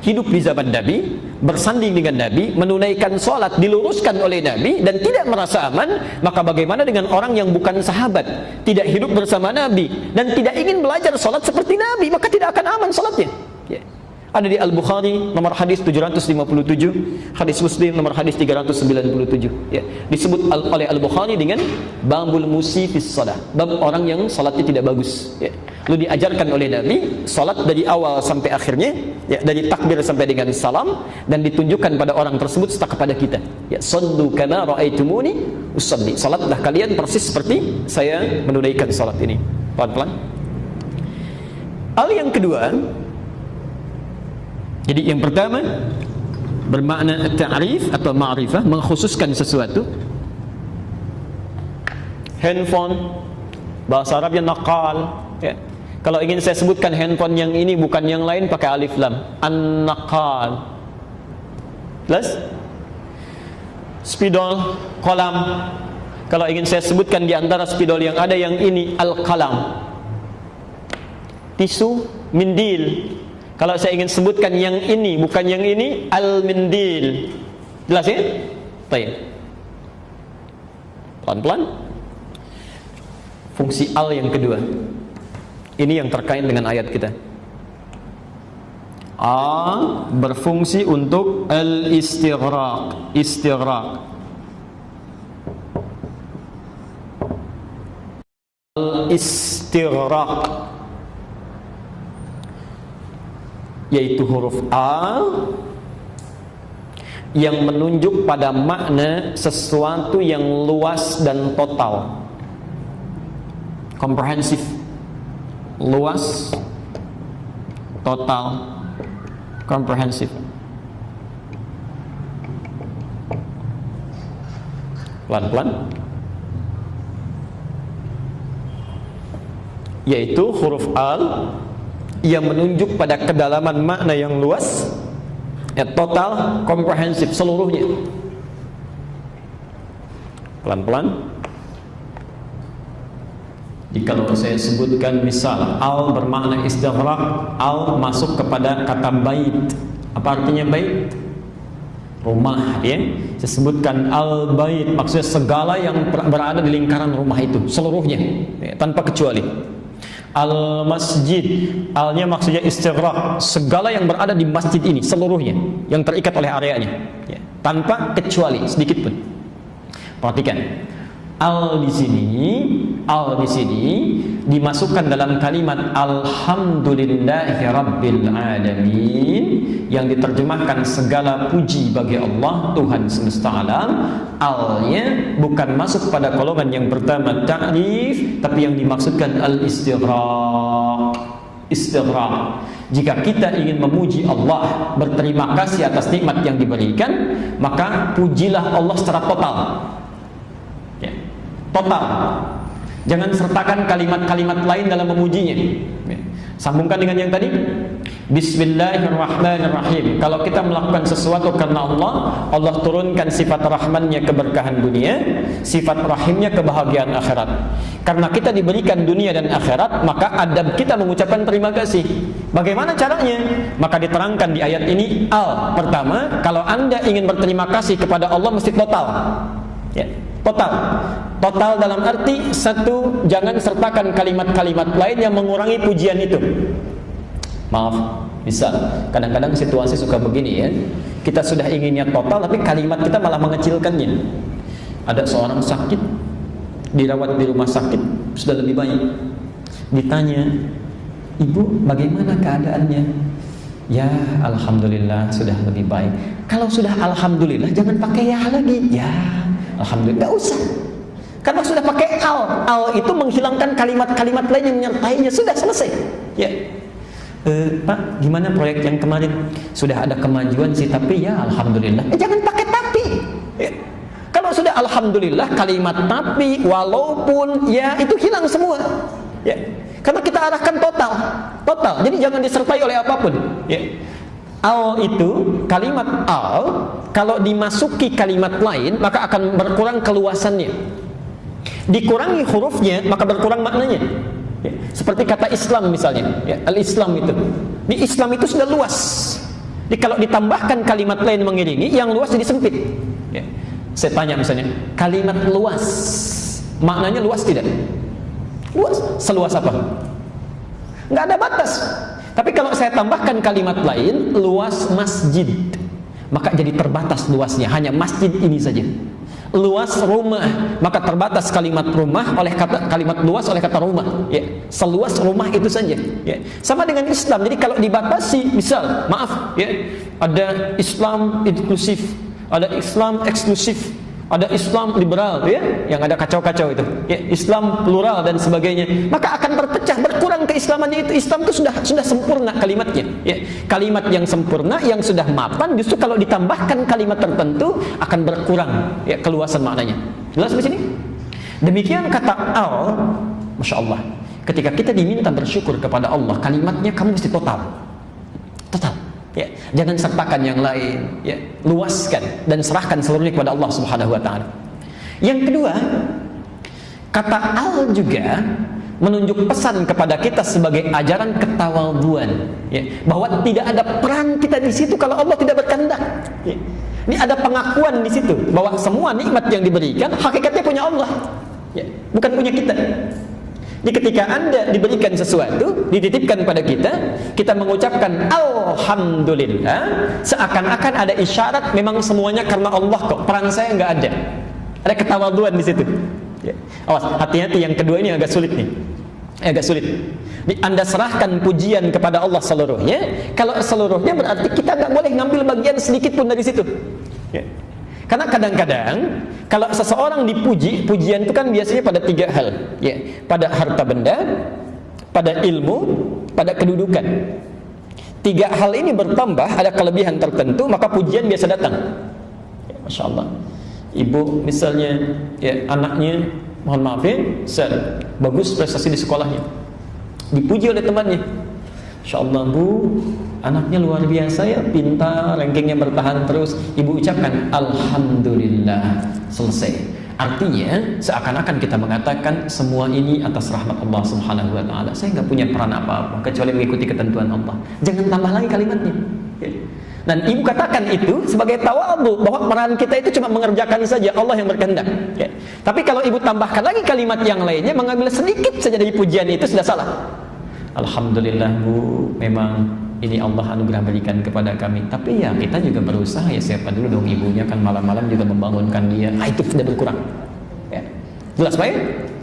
hidup di zaman Nabi, bersanding dengan Nabi, menunaikan sholat, diluruskan oleh Nabi, dan tidak merasa aman, maka bagaimana dengan orang yang bukan sahabat, tidak hidup bersama Nabi, dan tidak ingin belajar sholat seperti Nabi, maka tidak akan aman sholatnya. Ya. Ada di Al-Bukhari nomor hadis 757, hadis Muslim nomor hadis 397. Ya. Disebut oleh Al-Bukhari dengan babul musi fis shalah, bab orang yang salatnya tidak bagus. Ya. Lalu diajarkan oleh Nabi salat dari awal sampai akhirnya, ya, dari takbir sampai dengan salam, dan ditunjukkan pada orang tersebut serta kepada kita. Ya, sallu kama raaitumuni usalli. Salatlah kalian persis seperti saya menunaikan salat ini. Pelan-pelan. Hal yang kedua, jadi yang pertama bermakna ta'rif atau ma'rifah, mengkhususkan sesuatu. Handphone, bahasa Arabnya naqal. Ya. Kalau ingin saya sebutkan handphone yang ini bukan yang lain, pakai alif lam. An-naqal. Jelas? Spidol, kolam. Kalau ingin saya sebutkan di antara spidol yang ada yang ini, al-qalam. Tisu, mindil. Kalau saya ingin sebutkan yang ini, bukan yang ini, al-mindil. Jelas ya? Baik. Pelan-pelan. Fungsi al yang kedua. Ini yang terkait dengan ayat kita. A berfungsi untuk al-istighraq. Istighraq. Al-istighraq, yaitu huruf A yang menunjuk pada makna sesuatu yang luas dan total, komprehensif, luas, total, komprehensif. Pelan-pelan. Yaitu huruf al yang menunjuk pada kedalaman makna yang luas, ya, total, komprehensif, seluruhnya. Pelan-pelan. Jika saya sebutkan misal al bermakna istighraq, al masuk kepada kata bait. Apa artinya bait? Rumah, ya. Saya sebutkan al bait, maksudnya segala yang berada di lingkaran rumah itu, seluruhnya, ya, tanpa kecuali. Al masjid, alnya maksudnya istighraq, segala yang berada di masjid ini, seluruhnya yang terikat oleh areanya, ya, tanpa kecuali sedikit pun. Perhatikan, al di sini dimasukkan dalam kalimat alhamdulillahi rabbil alamin, yang diterjemahkan segala puji bagi Allah Tuhan semesta alam. Alnya bukan masuk pada golongan yang pertama ta'rif, tapi yang dimaksudkan al-istighraq. Istighraq. Jika kita ingin memuji Allah, berterima kasih atas nikmat yang diberikan, maka pujilah Allah secara total. Ya. Total. Jangan sertakan kalimat-kalimat lain dalam memujinya. Ya. Sambungkan dengan yang tadi. Bismillahirrahmanirrahim. Kalau kita melakukan sesuatu karena Allah, Allah turunkan sifat rahmannya keberkahan dunia, sifat rahimnya kebahagiaan akhirat. Karena kita diberikan dunia dan akhirat, maka adab kita mengucapkan terima kasih. Bagaimana caranya? Maka diterangkan di ayat ini al. Pertama, kalau Anda ingin berterima kasih kepada Allah mesti total. Ya, total. Total dalam arti satu, jangan sertakan kalimat-kalimat lain yang mengurangi pujian itu. Maaf, bisa. Kadang-kadang situasi suka begini, ya. Kita sudah inginnya total, tapi kalimat kita malah mengecilkannya. Ada seorang sakit, dirawat di rumah sakit, sudah lebih baik. Ditanya, "Ibu, bagaimana keadaannya?" "Ya, alhamdulillah sudah lebih baik." Kalau sudah alhamdulillah, jangan pakai ya lagi. "Ya, alhamdulillah." Nggak usah. Karena sudah pakai al. Al itu menghilangkan kalimat-kalimat lain yang menyertainya. Sudah selesai. Ya. Pak, gimana proyek yang kemarin? Sudah ada kemajuan sih, tapi ya alhamdulillah. Jangan pakai tapi. Ya. Kalau sudah alhamdulillah, kalimat tapi, walaupun, ya itu hilang semua. Ya. Karena kita arahkan total. Jadi jangan disertai oleh apapun. Ya. Al itu, kalimat al, kalau dimasuki kalimat lain, maka akan berkurang keluasannya. Dikurangi hurufnya, maka berkurang maknanya. Ya. Seperti kata Islam misalnya, ya. Al-Islam itu. Di Islam itu sudah luas. Jadi kalau ditambahkan kalimat lain mengiringi, yang luas jadi sempit. Ya. Saya tanya misalnya, kalimat luas, maknanya luas tidak? Luas. Seluas apa? Nggak ada batas. Tapi kalau saya tambahkan kalimat lain, luas masjid, maka jadi terbatas luasnya, hanya masjid ini saja. Luas rumah, maka terbatas kalimat rumah oleh kata kalimat luas oleh kata rumah. Ya, seluas rumah itu saja. Ya. Sama dengan Islam. Jadi kalau dibatasi, misal, maaf, ya, ada Islam inklusif, ada Islam eksklusif, ada Islam liberal, ya, yang ada kacau-kacau itu, ya, Islam plural dan sebagainya, maka akan berpecah, berkurang keislamannya itu. Islam itu sudah sempurna kalimatnya, ya. Kalimat yang sempurna, yang sudah mapan, justru kalau ditambahkan kalimat tertentu akan berkurang, ya, keluasan maknanya. Jelas di sini? Demikian kata al, masya Allah. Ketika kita diminta bersyukur kepada Allah, kalimatnya kamu mesti total. Ya, jangan sertakan yang lain, ya, luaskan dan serahkan seluruhnya kepada Allah Subhanahu wa taala. Yang kedua, kata al juga menunjuk pesan kepada kita sebagai ajaran ketawadhuan, ya, bahwa tidak ada peran kita di situ kalau Allah tidak berkehendak. Ya. Ini ada pengakuan di situ bahwa semua nikmat yang diberikan hakikatnya punya Allah, ya, bukan punya kita. Jadi ketika Anda diberikan sesuatu, dititipkan pada kita mengucapkan alhamdulillah, seakan-akan ada isyarat memang semuanya karena Allah kok, peran saya nggak ada. Ada ketawadhuan di situ. Ya. Awas, hati-hati, yang kedua ini agak sulit nih. Agak sulit. Anda serahkan pujian kepada Allah seluruhnya. Kalau seluruhnya berarti kita nggak boleh ngambil bagian sedikit pun dari situ. Ya. Karena kadang-kadang kalau seseorang dipuji, pujian itu kan biasanya pada 3 hal, ya, pada harta benda, pada ilmu, pada kedudukan. 3 hal ini bertambah, ada kelebihan tertentu, maka pujian biasa datang. Ya, Masya Allah. Ibu misalnya, ya, anaknya, mohon maaf ya, bagus prestasi di sekolahnya, dipuji oleh temannya. Masya Allah bu, anaknya luar biasa ya, pintar, rankingnya bertahan terus. Ibu ucapkan alhamdulillah, selesai. Artinya seakan-akan kita mengatakan semua ini atas rahmat Allah Subhanahu wa taala. Saya nggak punya peran apa-apa kecuali mengikuti ketentuan Allah. Jangan tambah lagi kalimatnya. Dan ibu katakan itu sebagai tawadhu, bahwa peran kita itu cuma mengerjakan saja, Allah yang berkehendak. Tapi kalau ibu tambahkan lagi kalimat yang lainnya, mengambil sedikit saja dari pujian itu, sudah salah. Alhamdulillah bu, memang ini Allah anugerah berikan kepada kami. Tapi ya kita juga berusaha, ya siapa dulu dong ibunya kan malam-malam juga membangunkan dia. Itu sudah berkurang. Ya. Jelas Pak ya?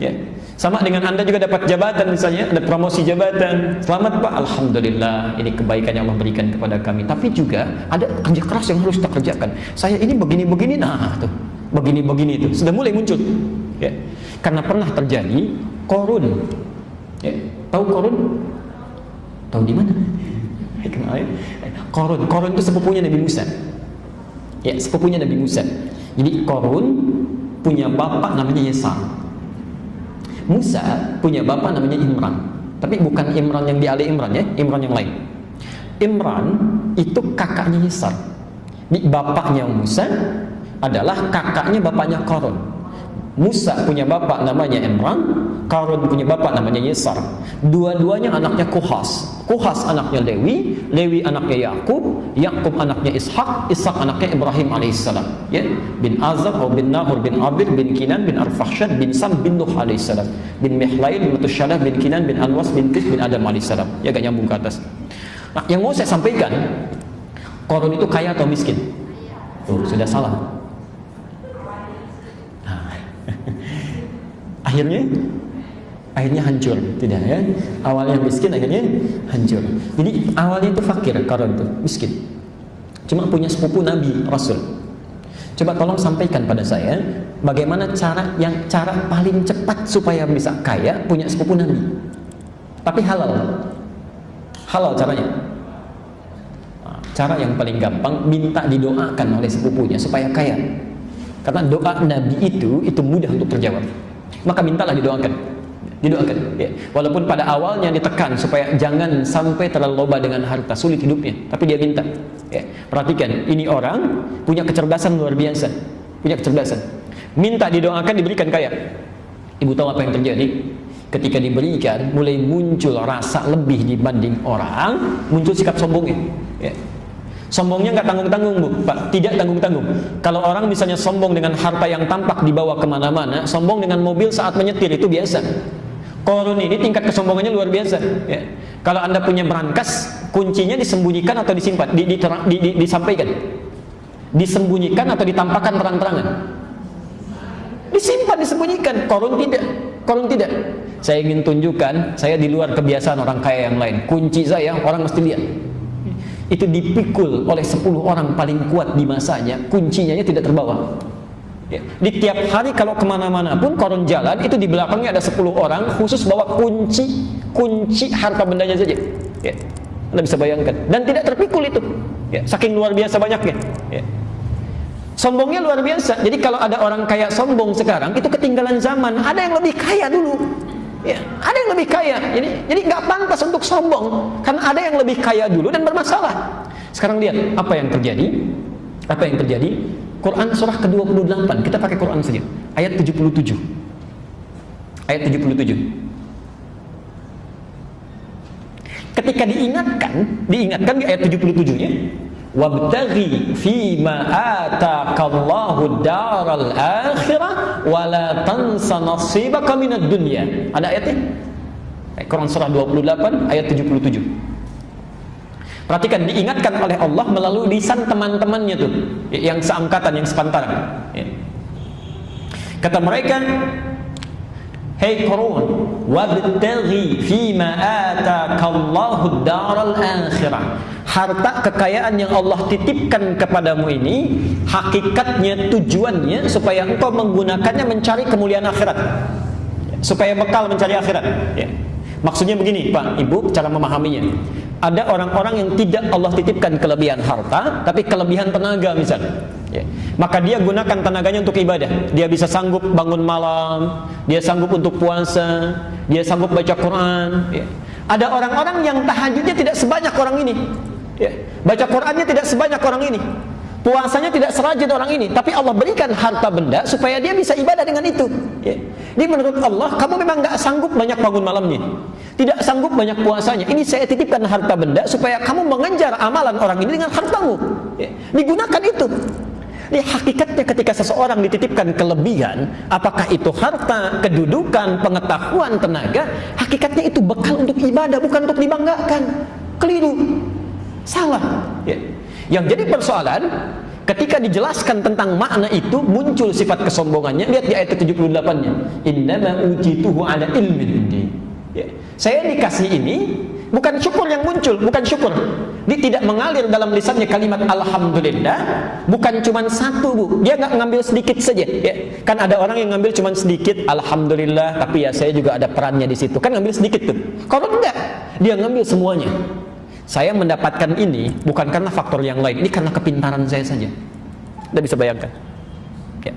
Ya. Sama dengan Anda juga dapat jabatan misalnya, ada promosi jabatan. Selamat Pak, alhamdulillah ini kebaikan yang Allah berikan kepada kami. Tapi juga ada kerja keras yang harus kita kerjakan. Saya ini begini-begini, nah tuh, begini-begini itu sudah mulai muncul. Ya. Karena pernah terjadi Korun. Ya. Tahu Korun? Tahu di mana? Korun itu sepupunya Nabi Musa. Ya, sepupunya Nabi Musa. Jadi Korun punya bapak namanya Yesar. Musa punya bapak namanya Imran. Tapi bukan Imran yang di Ali Imran ya, Imran yang lain. Imran itu kakaknya Yesar. Di bapaknya Musa adalah kakaknya bapaknya Korun. Musa punya bapak namanya Imran, Korun punya bapak namanya Yesar. Dua-duanya anaknya Kuhas. Kuhas anaknya Lewi, Lewi anaknya Yakub, Yakub anaknya Ishak, Ishak anaknya Ibrahim alaihissalam. Ya, bin Azab atau bin Nahur bin Abid bin Kinan bin Arfahsyad bin Sam bin Nuh alaihissalam, bin Mihlail bin Mutusyadah bin Kinan bin Anwas bin Tis bin Adam alaihissalam. Ya, gak nyambung ke atas. Nah, yang mau saya sampaikan, Korun itu kaya atau miskin? Tuh, sudah salah. Akhirnya hancur, tidak ya? Awalnya miskin, akhirnya hancur. Jadi awalnya itu fakir, Korun itu miskin. Cuma punya sepupu Nabi Rasul. Coba tolong sampaikan pada saya, bagaimana cara paling cepat supaya bisa kaya, punya sepupu Nabi. Tapi halal. Halal caranya. Cara yang paling gampang, minta didoakan oleh sepupunya supaya kaya. Karena doa Nabi itu mudah untuk terjawab. Maka mintalah didoakan. Ya. Walaupun pada awalnya ditekan supaya jangan sampai terlalu loba dengan harta, sulit hidupnya, tapi dia minta. Ya. Perhatikan, ini orang punya kecerdasan luar biasa, minta didoakan, diberikan kaya. Ibu tahu apa yang terjadi? Ketika diberikan, mulai muncul rasa lebih dibanding orang, muncul sikap sombongnya. Ya. Sombongnya nggak tanggung-tanggung, Bu, Pak, tidak tanggung-tanggung. Kalau orang misalnya sombong dengan harta yang tampak dibawa kemana-mana, sombong dengan mobil saat menyetir itu biasa. Korun ini tingkat kesombongannya luar biasa. Ya. Kalau Anda punya berangkas, kuncinya disembunyikan atau disimpan, disampaikan, disembunyikan atau ditampakkan terang-terangan. Disimpan, disembunyikan. Korun tidak. Saya ingin tunjukkan, saya di luar kebiasaan orang kaya yang lain. Kunci saya orang mesti lihat. Itu dipikul oleh 10 orang paling kuat di masanya, kuncinya tidak terbawa. Ya. Di tiap hari kalau kemana-mana pun korun jalan, itu di belakangnya ada 10 orang khusus bawa kunci harta bendanya saja. Ya. Anda bisa bayangkan, dan tidak terpikul itu. Ya. Saking luar biasa banyaknya. Ya. Sombongnya luar biasa. Jadi kalau ada orang kaya sombong sekarang, itu ketinggalan zaman. Ada yang lebih kaya dulu. Ya, ada yang lebih kaya. Jadi nggak pantas untuk sombong, karena ada yang lebih kaya dulu dan bermasalah. Sekarang lihat apa yang terjadi. Quran surah ke-28. Kita pakai Quran saja. Ayat 77. Ketika diingatkan di ayat 77-nya, wabtaghi fima ataqallahu daral akhirah wa la tansa nasibaka minad dunya. Ada ayatnya? Quran surah 28 ayat 77. Perhatikan, diingatkan oleh Allah melalui lisan teman-temannya tuh, yang seangkatan, yang sepantaran. Kata mereka, hei Qarun, wabtaghi fima ataqallahu daral akhirah. Harta kekayaan yang Allah titipkan kepadamu ini, hakikatnya, tujuannya supaya engkau menggunakannya mencari kemuliaan akhirat, supaya bekal mencari akhirat. Ya. Maksudnya begini, Pak, Ibu, cara memahaminya. Ada orang-orang yang tidak Allah titipkan kelebihan harta, tapi kelebihan tenaga misalnya. Ya. Maka dia gunakan tenaganya untuk ibadah. Dia bisa sanggup bangun malam, dia sanggup untuk puasa, dia sanggup baca Quran. Ya. Ada orang-orang yang tahajudnya tidak sebanyak orang ini. Ya. Baca Qurannya tidak sebanyak orang ini, puasanya tidak serajin orang ini, tapi Allah berikan harta benda supaya dia bisa ibadah dengan itu. Ya. Jadi menurut Allah, kamu memang nggak sanggup banyak bangun malamnya, tidak sanggup banyak puasanya. Ini saya titipkan harta benda supaya kamu mengejar amalan orang ini dengan hartamu. Ya. Digunakan itu. Jadi hakikatnya ketika seseorang dititipkan kelebihan, apakah itu harta, kedudukan, pengetahuan, tenaga, hakikatnya itu bekal untuk ibadah, bukan untuk dibanggakan. Keliru. Salah. Ya. Yang jadi persoalan, ketika dijelaskan tentang makna itu, muncul sifat kesombongannya. Lihat di ayat 78-nya. Innama utituhu ala ilmin indi. Ya. Saya dikasih ini, bukan syukur yang muncul, bukan syukur. Dia tidak mengalir dalam lisannya kalimat alhamdulillah, bukan cuma satu, Bu. Dia nggak ngambil sedikit saja. Ya. Kan ada orang yang ngambil cuma sedikit, alhamdulillah, tapi ya saya juga ada perannya di situ. Kan ngambil sedikit tuh. Kalau enggak, dia ngambil semuanya. Saya mendapatkan ini bukan karena faktor yang lain, ini karena kepintaran saya saja. Anda bisa bayangkan. Ya.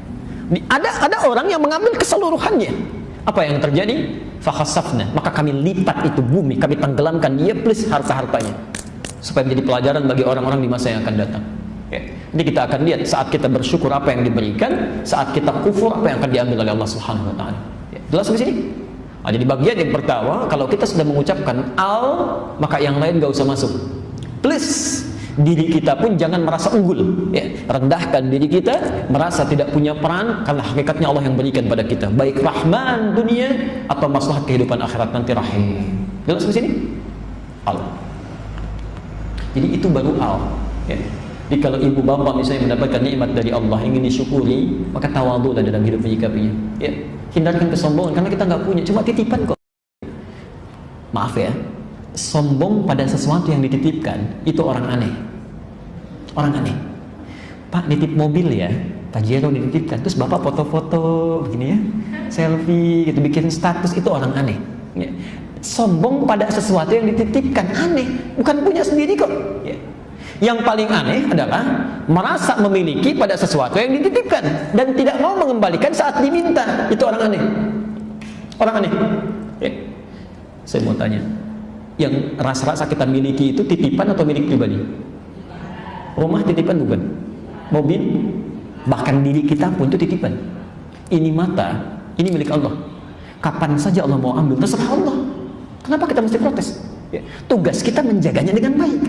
Ada orang yang mengambil keseluruhannya. Apa yang terjadi? Fakhasafna, maka kami lipat itu bumi, kami tenggelamkan dia plus harta-hartanya, supaya menjadi pelajaran bagi orang-orang di masa yang akan datang. Ya. Jadi kita akan lihat saat kita bersyukur apa yang diberikan, saat kita kufur apa yang akan diambil oleh Allah Subhanahu Wa Taala. Ya. Jelas di sini? Jadi bagian yang pertama, kalau kita sudah mengucapkan al, maka yang lain gak usah masuk. Plus diri kita pun jangan merasa unggul. Ya. Rendahkan diri kita, merasa tidak punya peran, karena hakikatnya Allah yang berikan pada kita, baik rahman dunia atau maslahat kehidupan akhirat nanti rahim. Jelas di sini? Al. Jadi itu baru al. Ya. Jadi kalau ibu bapak misalnya mendapatkan nikmat dari Allah ingin disyukuri, maka tawadhulah dalam hidup menyikapinya. Ya. Hindarkan kesombongan karena kita nggak punya, cuma titipan kok. Maaf ya, sombong pada sesuatu yang dititipkan itu orang aneh. Orang aneh. Pak nitip mobil ya, Pak Jero dititipkan, terus bapak foto-foto begini ya, selfie gitu, bikin status, itu orang aneh. Ya. Sombong pada sesuatu yang dititipkan aneh, bukan punya sendiri kok. Ya. Yang paling aneh adalah merasa memiliki pada sesuatu yang dititipkan dan tidak mau mengembalikan saat diminta. Itu orang aneh. Orang aneh. Ya. Saya mau tanya, yang rasa-rasa kita miliki itu titipan atau milik pribadi? Rumah titipan bukan? Mobil, bahkan diri kita pun itu titipan. Ini mata, ini milik Allah. Kapan saja Allah mau ambil, terserah Allah. Kenapa kita mesti protes? Ya. Tugas kita menjaganya dengan baik.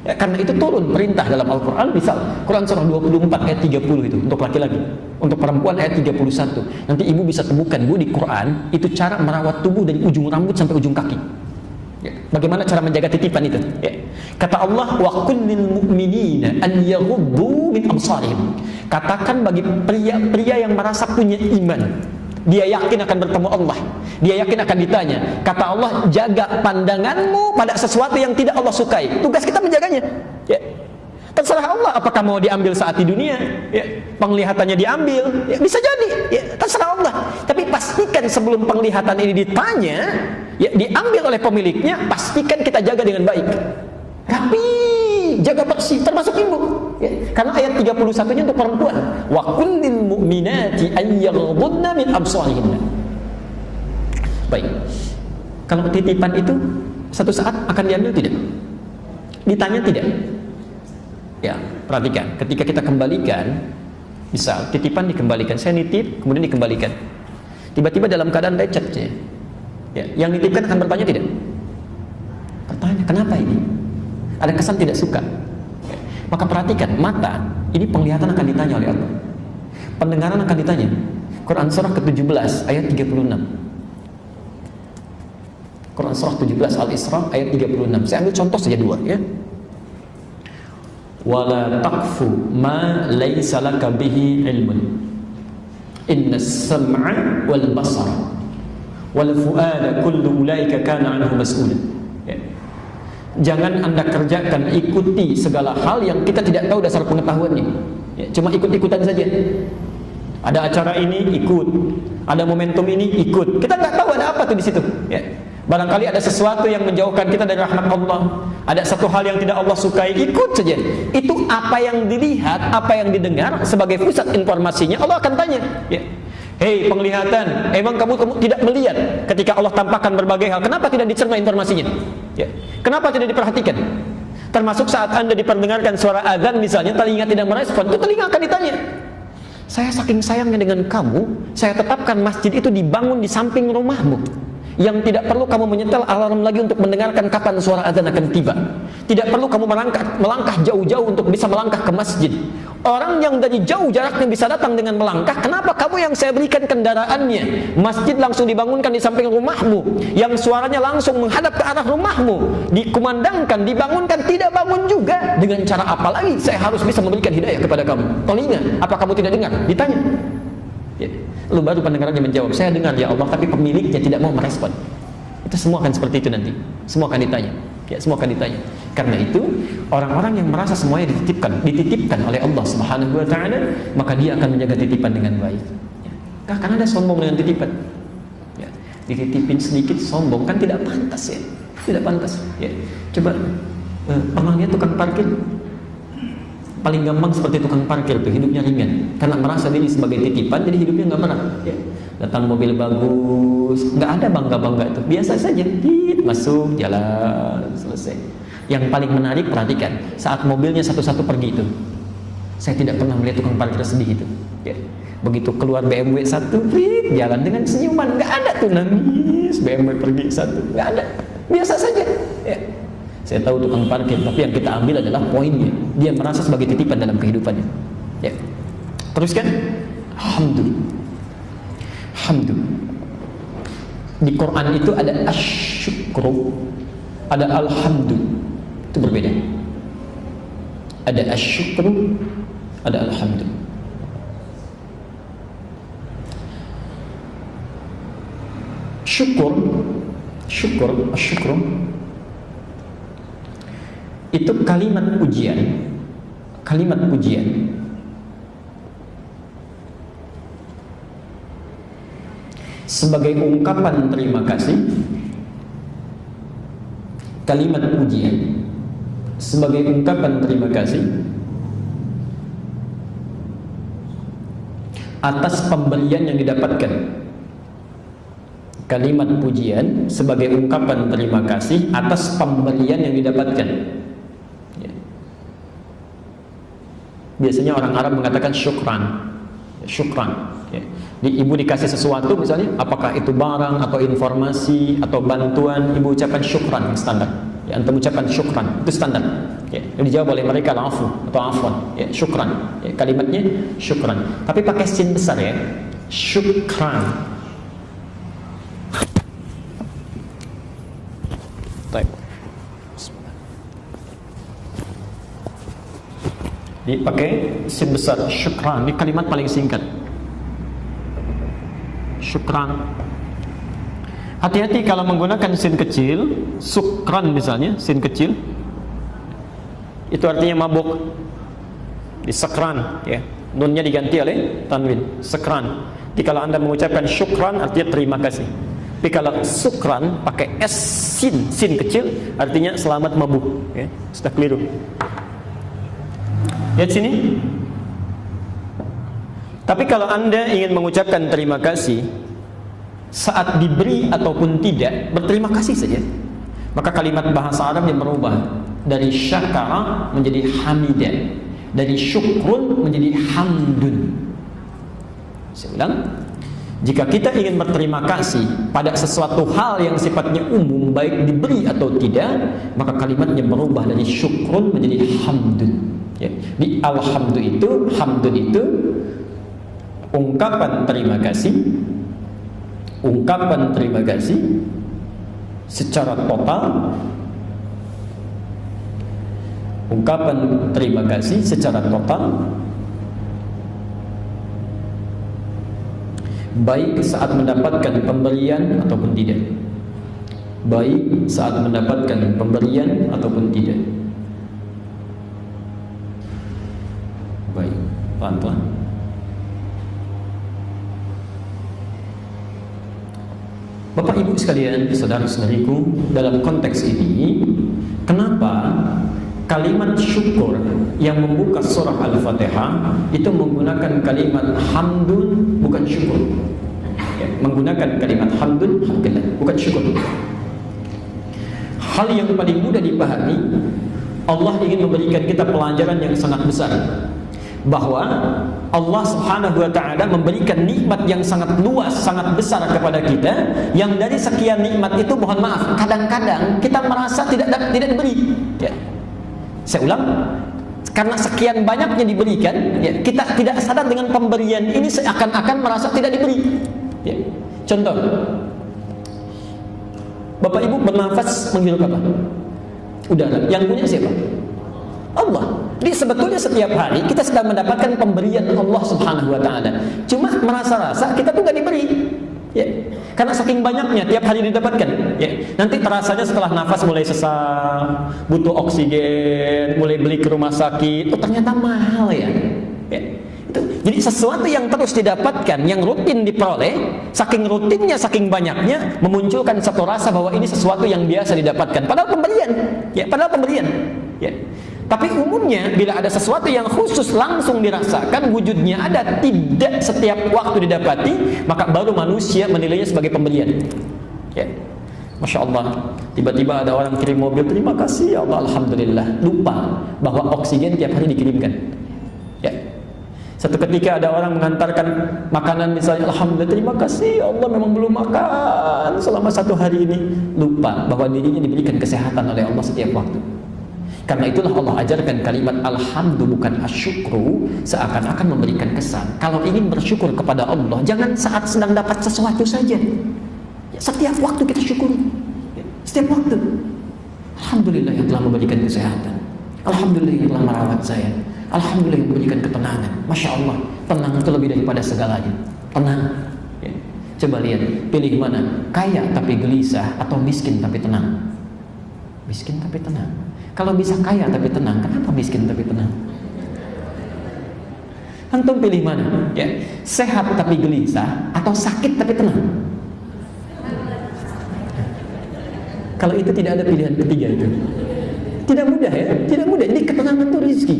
Ya, karena itu turun perintah dalam Al-Quran. Misal Quran surah 24 ayat 30 itu untuk laki-laki, untuk perempuan ayat 31. Nanti ibu bisa temukan Bu di Quran itu cara merawat tubuh dari ujung rambut sampai ujung kaki. Ya. Bagaimana cara menjaga titipan itu? Ya. Kata Allah, wa qul lil mu'minina an yaghuddu min absarihim. Katakan bagi pria yang merasa punya iman, dia yakin akan bertemu Allah, dia yakin akan ditanya. Kata Allah, jaga pandanganmu pada sesuatu yang tidak Allah sukai. Tugas kita menjaganya. Ya. Terserah Allah apakah mau diambil saat di dunia, ya. Penglihatannya diambil, ya. Bisa jadi, ya. Terserah Allah. Tapi pastikan sebelum penglihatan ini ditanya, ya, diambil oleh pemiliknya, pastikan kita jaga dengan baik. Rapi, jaga bersih, termasuk ibu. Ya. Karena ayat 31-nya untuk perempuan. Wa kullil mu'minati ayyaghdudna min absarihinna. Baik. Kalau titipan itu satu saat akan diambil tidak? Ditanya tidak? Ya, perhatikan. Ketika kita kembalikan, misal titipan dikembalikan, saya nitip, kemudian dikembalikan. Tiba-tiba dalam keadaan lecet, ya, yang nitipkan akan bertanya tidak? Bertanya, kenapa ini? Ada kesan tidak suka. Maka perhatikan, mata ini penglihatan akan ditanya oleh Allah, pendengaran akan ditanya. Quran surah ke-17 ayat 36. Quran surah 17 Al-Isra ayat 36. Saya ambil contoh saja dua, ya. Wala taqfu ma laysa laka bihi ilmun innas sam'a wal basara wal fuada kullu ulaika kana anhu mas'ula. Jangan Anda kerjakan, ikuti segala hal yang kita tidak tahu dasar pengetahuannya. Ya, cuma ikut-ikutan saja. Ada acara ini ikut, ada momentum ini ikut. Kita nggak tahu ada apa tuh di situ. Ya. Barangkali ada sesuatu yang menjauhkan kita dari rahmat Allah. Ada satu hal yang tidak Allah sukai, ikut saja. Itu apa yang dilihat, apa yang didengar sebagai pusat informasinya. Allah akan tanya. Ya. Hei penglihatan, emang kamu tidak melihat ketika Allah tampakkan berbagai hal? Kenapa tidak dicerna informasinya? Ya. Kenapa tidak diperhatikan? Termasuk saat Anda diperdengarkan suara azan misalnya, telinga tidak merespon, itu telinga akan ditanya. Saya saking sayangnya dengan kamu, saya tetapkan masjid itu dibangun di samping rumahmu, yang tidak perlu kamu menyetel alarm lagi untuk mendengarkan kapan suara azan akan tiba. Tidak perlu kamu melangkah jauh-jauh untuk bisa melangkah ke masjid. Orang yang dari jauh jaraknya bisa datang dengan melangkah. Kenapa kamu yang saya berikan kendaraannya? Masjid langsung dibangunkan di samping rumahmu, yang suaranya langsung menghadap ke arah rumahmu, dikumandangkan, dibangunkan, tidak bangun juga. Dengan cara apa lagi saya harus bisa memberikan hidayah kepada kamu? Telinga, apa kamu tidak dengar? Ditanya. Ya. Lalu baru pendengarannya menjawab, saya dengar ya Allah, tapi pemiliknya tidak mau merespon. Itu semua akan seperti itu nanti. Semua akan ditanya. Ya, semua akan ditanya. Karena itu orang-orang yang merasa semuanya dititipkan oleh Allah Subhanahu wa taala, maka dia akan menjaga titipan dengan baik. Ya. Karena ada sombong dengan titipan. Ya. Dititipin sedikit sombong kan tidak pantas, ya. Tidak pantas. Ya. Coba pernah lihat tukang parkir? Paling gampang seperti tukang parkir tuh, hidupnya ringan karena merasa diri sebagai titipan, jadi hidupnya nggak berat. Ya. Datang mobil bagus, nggak ada bangga-bangga itu, biasa saja, masuk jalan selesai. Yang paling menarik, perhatikan saat mobilnya satu-satu pergi itu, saya tidak pernah melihat tukang parkir sedih itu. Ya. Begitu keluar BMW satu, jalan dengan senyuman, nggak ada tuh nangis BMW pergi satu, nggak ada, biasa saja. Ya. Saya tahu tukang parkir, tapi yang kita ambil adalah poinnya. Dia merasa sebagai titipan dalam kehidupannya. Ya. Teruskan. Alhamdulillah. Alhamdulillah. Di Quran itu ada asyukru, ada alhamdulillah. Itu berbeda. Ada asyukru, ada alhamdulillah. Syukur, asyukru itu kalimat pujian, sebagai ungkapan terima kasih, kalimat pujian sebagai ungkapan terima kasih atas pemberian yang didapatkan. Kalimat pujian sebagai ungkapan terima kasih atas pemberian yang didapatkan. Ya. Biasanya orang Arab mengatakan syukran. Syukran. Ya. Ibu dikasih sesuatu misalnya, apakah itu barang atau informasi atau bantuan, ibu ucapkan syukran, standar. Ya, antum ucapkan syukran, itu standar. Ya, dijawab oleh mereka afu atau afwan. Ya, syukran. Ya, kalimatnya syukran. Tapi pakai sin besar ya. Syukran. Baik. Dipakai sin besar, syukran. Ini kalimat paling singkat. Syukran. Hati-hati kalau menggunakan sin kecil, sukran misalnya, sin kecil, itu artinya mabuk. Di sekran, ya. Nunnya diganti oleh tanwin, sekran. Jadi kalau Anda mengucapkan syukran artinya terima kasih. Tapi kalau sukran pakai s sin kecil artinya selamat mabuk, ya. Sudah keliru. Lihat sini. Tapi kalau Anda ingin mengucapkan terima kasih saat diberi ataupun tidak, berterima kasih saja. Maka kalimat bahasa Arab yang berubah dari syakara menjadi hamidah, dari syukrun menjadi hamdun. Saya ulang, jika kita ingin berterima kasih pada sesuatu hal yang sifatnya umum, baik diberi atau tidak, maka kalimatnya berubah dari syukrun menjadi hamdun. Ya. Di hamdun itu ungkapan terima kasih, ungkapan terima kasih secara total, ungkapan terima kasih secara total, baik saat mendapatkan pemberian ataupun tidak, baik saat mendapatkan pemberian ataupun tidak. Baik, pelan-pelan. Bapak Ibu sekalian, saudara-saudariku, dalam konteks ini, kenapa kalimat syukur yang membuka surah Al-Fatihah itu menggunakan kalimat hamdun bukan syukur? Ya, menggunakan kalimat hamdun, alhamdulillah, bukan syukur. Hal yang paling mudah dipahami, Allah ingin memberikan kita pelajaran yang sangat besar, bahwa Allah Subhanahu wa ta'ala memberikan nikmat yang sangat luas, sangat besar kepada kita, yang dari sekian nikmat itu, mohon maaf, kadang-kadang kita merasa tidak diberi. Ya. Saya ulang, karena sekian banyaknya diberikan, ya, kita tidak sadar dengan pemberian ini seakan-akan merasa tidak diberi. Ya. Contoh, Bapak Ibu bernafas menghirup apa? Udara. Yang punya siapa? Allah. Jadi sebetulnya setiap hari kita sedang mendapatkan pemberian Allah Subhanahu wa ta'ala. Cuma merasa-rasa kita tuh gak diberi. Ya. Karena saking banyaknya tiap hari didapatkan. Ya. Nanti terasanya setelah nafas mulai sesak, butuh oksigen, mulai beli ke rumah sakit. Oh ternyata mahal ya. Ya. Itu. Jadi sesuatu yang terus didapatkan, yang rutin diperoleh, saking rutinnya, saking banyaknya, memunculkan satu rasa bahwa ini sesuatu yang biasa didapatkan. Padahal pemberian. Ya. Padahal pemberian. Ya. Tapi umumnya bila ada sesuatu yang khusus langsung dirasakan, wujudnya ada, tidak setiap waktu didapati, maka baru manusia menilainya sebagai pemberian. Ya. Masya Allah, tiba-tiba ada orang kirim mobil, terima kasih ya Allah, alhamdulillah. Lupa bahwa oksigen tiap hari dikirimkan. Ya. Satu ketika ada orang mengantarkan makanan misalnya, alhamdulillah terima kasih ya Allah, memang belum makan selama 1 hari ini. Lupa bahwa dirinya diberikan kesehatan oleh Allah setiap waktu. Karena itulah Allah ajarkan kalimat alhamdu bukan asyukru, seakan-akan memberikan kesan. Kalau ingin bersyukur kepada Allah, jangan saat sedang dapat sesuatu saja. Ya, setiap waktu kita syukuri. Ya, setiap waktu. Alhamdulillah yang telah memberikan kesehatan. Alhamdulillah yang telah merawat saya. Alhamdulillah yang memberikan ketenangan. Masya Allah, tenang itu lebih daripada segalanya. Tenang. Ya. Coba lihat, pilih mana? Kaya tapi gelisah atau miskin tapi tenang? Miskin tapi tenang. Kalau bisa kaya tapi tenang, kenapa miskin tapi tenang? Antum pilih mana? Ya, sehat tapi gelisah atau sakit tapi tenang? Kalau itu tidak ada pilihan ketiga itu. Tidak mudah ya, tidak mudah. Jadi ketenangan itu rezeki,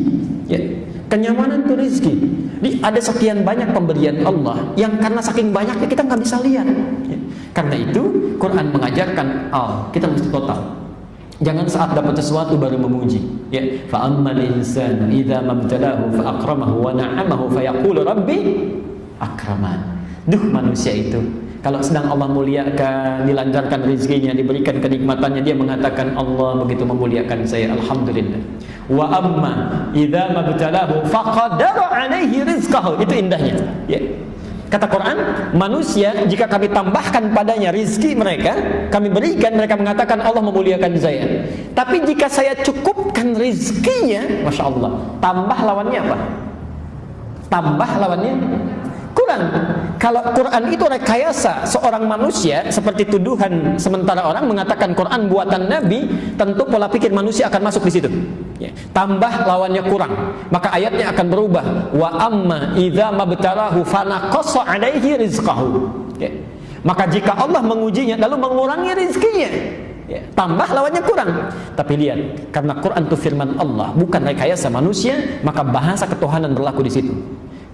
ya. Kenyamanan itu rezeki. Jadi ada sekian banyak pemberian Allah yang karena saking banyaknya kita nggak bisa lihat. Ya. Karena itu Quran mengajarkan, kita mesti total. Jangan saat dapat sesuatu baru memuji. Ya, fa ammal insanu idza mabtalahu fa akramahu wa na'amahu fa yaqulu rabbi akraman. Duh, manusia itu kalau sedang Allah muliakan, dilancarkan rezekinya, diberikan kenikmatannya, dia mengatakan Allah begitu memuliakan saya, alhamdulillah. Wa amma idza mabtalahu faqadara alaihi rizqahu. Itu indahnya. Ya. Kata Quran, manusia jika kami tambahkan padanya rizki mereka, kami berikan, mereka mengatakan Allah memuliakan saya. Tapi jika saya cukupkan rizkinya, Masya Allah, tambah lawannya apa? Tambah lawannya kurang. Kalau Quran itu rekayasa seorang manusia, seperti tuduhan sementara orang mengatakan Quran buatan Nabi, tentu pola pikir manusia akan masuk di situ. Ya. Tambah lawannya kurang, maka ayatnya akan berubah. Wa amma idza mabtalahu fanaqassa alaihi rizqahu. Ya. Maka jika Allah mengujinya lalu mengurangi rizkinya, ya, tambah lawannya kurang. Tapi lihat, karena Quran itu firman Allah, bukan rekayasa manusia, maka bahasa ketuhanan berlaku di situ.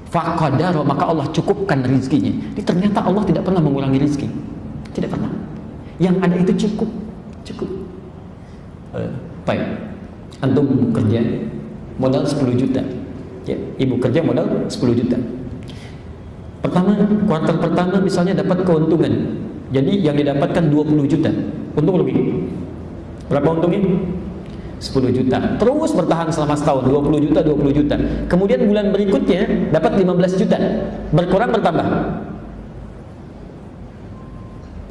Faqadara, maka Allah cukupkan rizkinya. Jadi ternyata Allah tidak pernah mengurangi rizki, tidak pernah. Yang ada itu cukup. Baik, antum kerja modal 10 juta, ya, ibu kerja modal 10 juta. Kuartal pertama misalnya dapat keuntungan, jadi yang didapatkan 20 juta, untung lebih. Berapa untungnya? 10 juta. Terus bertahan selama setahun, 20 juta, 20 juta. Kemudian bulan berikutnya dapat 15 juta. Berkurang bertambah.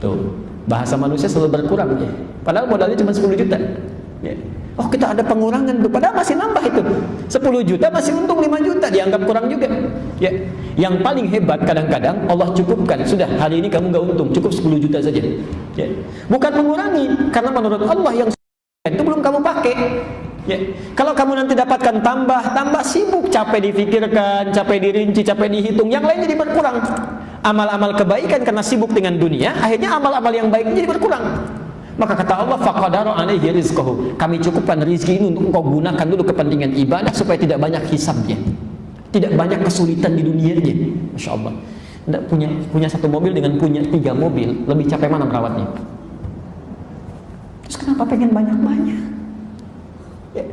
Tuh, bahasa manusia selalu berkurang ya. Padahal modalnya cuma 10 juta. Ya. Oh, kita ada pengurangan tuh, padahal masih nambah itu. 10 juta masih untung 5 juta, dianggap kurang juga. Ya. Yang paling hebat kadang-kadang Allah cukupkan. Sudah, hari ini kamu gak untung, cukup 10 juta saja. Ya. Bukan mengurangi, karena menurut Allah yang itu belum kamu pakai. Ya. Kalau kamu nanti dapatkan tambah sibuk, capek difikirkan, capek dirinci, capek dihitung, yang lain jadi berkurang. Amal-amal kebaikan karena sibuk dengan dunia, akhirnya amal-amal yang baik jadi berkurang. Maka kata Allah, faqadara alaihi rizqahu. Kami cukupkan rezeki ini untuk engkau gunakan dulu kepentingan ibadah supaya tidak banyak hisabnya, tidak banyak kesulitan di dunianya. Masya Allah. Tidak punya satu mobil dengan punya 3 mobil, lebih capek mana merawatnya? Terus kenapa pengen banyak-banyak? Ya,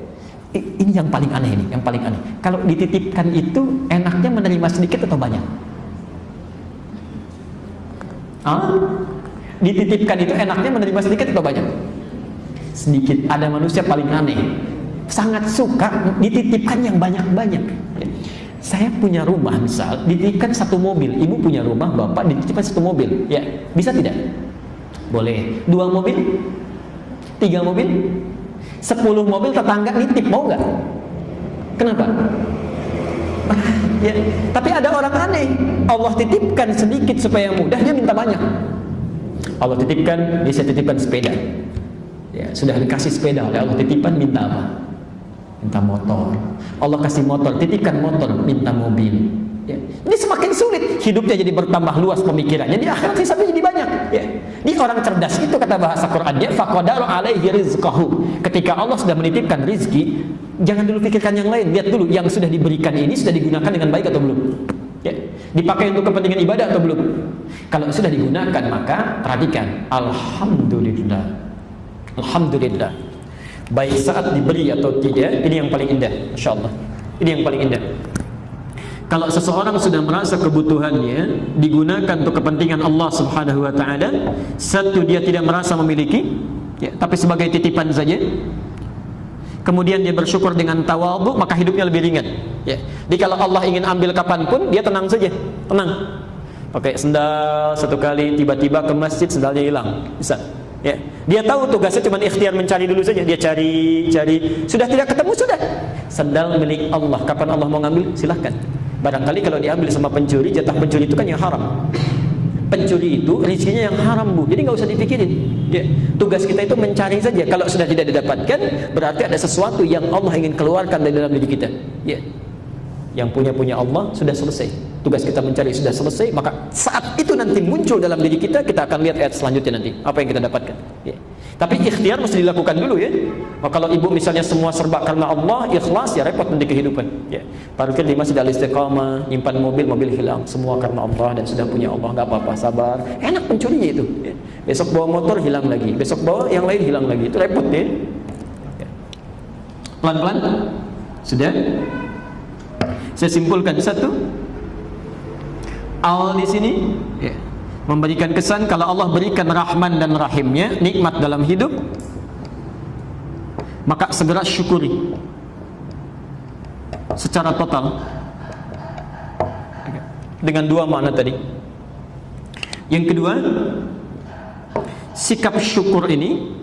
ini yang paling aneh nih, yang paling aneh. Kalau dititipkan itu enaknya menerima sedikit atau banyak? Dititipkan itu enaknya menerima sedikit atau banyak? Sedikit. Ada manusia paling aneh, sangat suka dititipkan yang banyak-banyak. Ya. Saya punya rumah misal, dititipkan 1 mobil. Ibu punya rumah, bapak dititipkan 1 mobil. Ya, bisa tidak? Boleh. 2 mobil? 3 mobil, 10 mobil tetangga nitip, mau nggak? Kenapa? Ya, tapi ada orang aneh, Allah titipkan sedikit supaya mudah, dia minta banyak. Allah titipkan, dia titipkan sepeda. Ya, sudah dikasih sepeda oleh Allah, titipan minta apa? Minta motor. Allah kasih motor, titipkan motor, minta mobil. Ya. Ini semakin sulit, hidupnya jadi bertambah luas pemikirannya, di akhirat hisabnya jadi banyak. Ya. Dia orang cerdas, itu kata bahasa Qurannya, faqadara alaihi rizqahu. Ketika Allah sudah menitipkan rizki, jangan dulu pikirkan yang lain, lihat dulu yang sudah diberikan ini sudah digunakan dengan baik atau belum. Ya. Dipakai untuk kepentingan ibadah atau belum. Kalau sudah digunakan, maka perhatikan, alhamdulillah, alhamdulillah. Baik saat diberi atau tidak, ini yang paling indah, Masya Allah. Ini yang paling indah. Kalau seseorang sudah merasa kebutuhannya digunakan untuk kepentingan Allah Subhanahu wa taala, satu, dia tidak merasa memiliki, ya, tapi sebagai titipan saja. Kemudian dia bersyukur dengan tawadhu, maka hidupnya lebih ringan. Ya. Jadi kalau Allah ingin ambil kapanpun, dia tenang saja, tenang. Pakai sendal 1 kali, tiba-tiba ke masjid sendalnya hilang, bisa. Ya. Dia tahu tugasnya cuma ikhtiar mencari dulu saja, dia cari, sudah tidak ketemu, sudah. Sendal milik Allah, kapan Allah mau ngambil, silahkan. Barangkali kalau diambil sama pencuri, jatah pencuri itu kan yang haram. Pencuri itu rezekinya yang haram, Bu. Jadi nggak usah dipikirin. Ya. Tugas kita itu mencari saja. Kalau sudah tidak didapatkan, berarti ada sesuatu yang Allah ingin keluarkan dari dalam diri kita. Ya. Yang punya Allah sudah selesai. Tugas kita mencari sudah selesai, maka saat itu nanti muncul dalam diri kita, kita akan lihat ayat selanjutnya nanti. Apa yang kita dapatkan. Ya. Tapi ikhtiar mesti dilakukan dulu ya. Kalau ibu misalnya semua serba karena Allah, ikhlas, ya repot nanti kehidupan. Ya. Parkir di masjid al-istiqamah, nyimpan mobil hilang, semua karena Allah dan sudah punya Allah, nggak apa-apa, sabar. Enak pencurinya itu. Ya. Besok bawa motor hilang lagi, besok bawa yang lain hilang lagi, itu repot ya. Ya. Pelan-pelan, sudah. Saya simpulkan satu. Al di sini. Ya. Memberikan kesan kalau Allah berikan Rahman dan Rahimnya, nikmat dalam hidup, maka segera syukuri secara total dengan dua makna tadi. Yang kedua, sikap syukur ini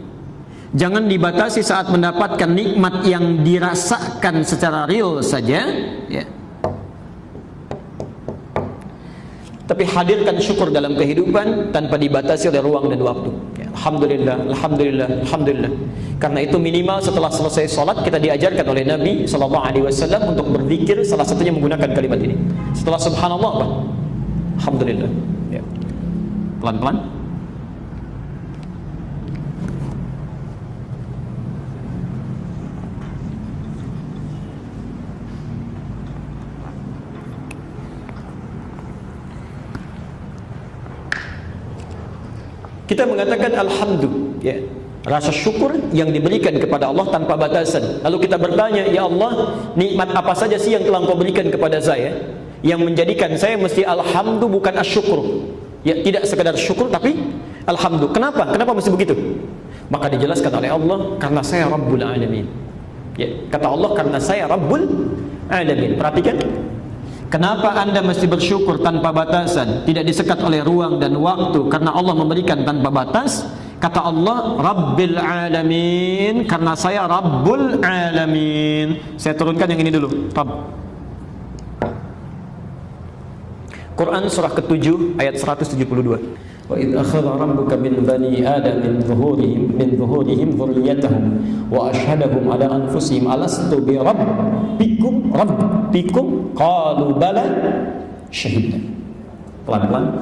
jangan dibatasi saat mendapatkan nikmat yang dirasakan secara real saja ya. Tapi hadirkan syukur dalam kehidupan tanpa dibatasi oleh ruang dan waktu. Ya, alhamdulillah, alhamdulillah, alhamdulillah. Karena itu minimal setelah selesai sholat kita diajarkan oleh Nabi SAW untuk berzikir, salah satunya menggunakan kalimat ini. Setelah subhanallah apa? Alhamdulillah. Ya. Pelan-pelan. Kita mengatakan alhamdulillah, ya, rasa syukur yang diberikan kepada Allah tanpa batasan. Lalu kita bertanya, ya Allah, nikmat apa saja sih yang telah Engkau berikan kepada saya yang menjadikan saya mesti alhamdulillah bukan asyukur? Ya, tidak sekedar syukur tapi alhamdulillah. Kenapa? Kenapa mesti begitu? Maka dijelaskan oleh Allah, karena saya Rabbul Alamin. Ya, kata Allah, karena saya Rabbul Alamin. Perhatikan. Kenapa Anda mesti bersyukur tanpa batasan, tidak disekat oleh ruang dan waktu, karena Allah memberikan tanpa batas. Kata Allah, Rabbil Alamin, karena saya Rabbul Alamin. Saya turunkan yang ini dulu. Rabb. Quran surah ke-7 ayat 172. Wa idh akhadha rabbuka min bani adam min zuhurihim dhurriyyatahum wa ashhadahum ala anfusihim alastu bi rabbikum qalu bala syahidna. Pelan-pelan.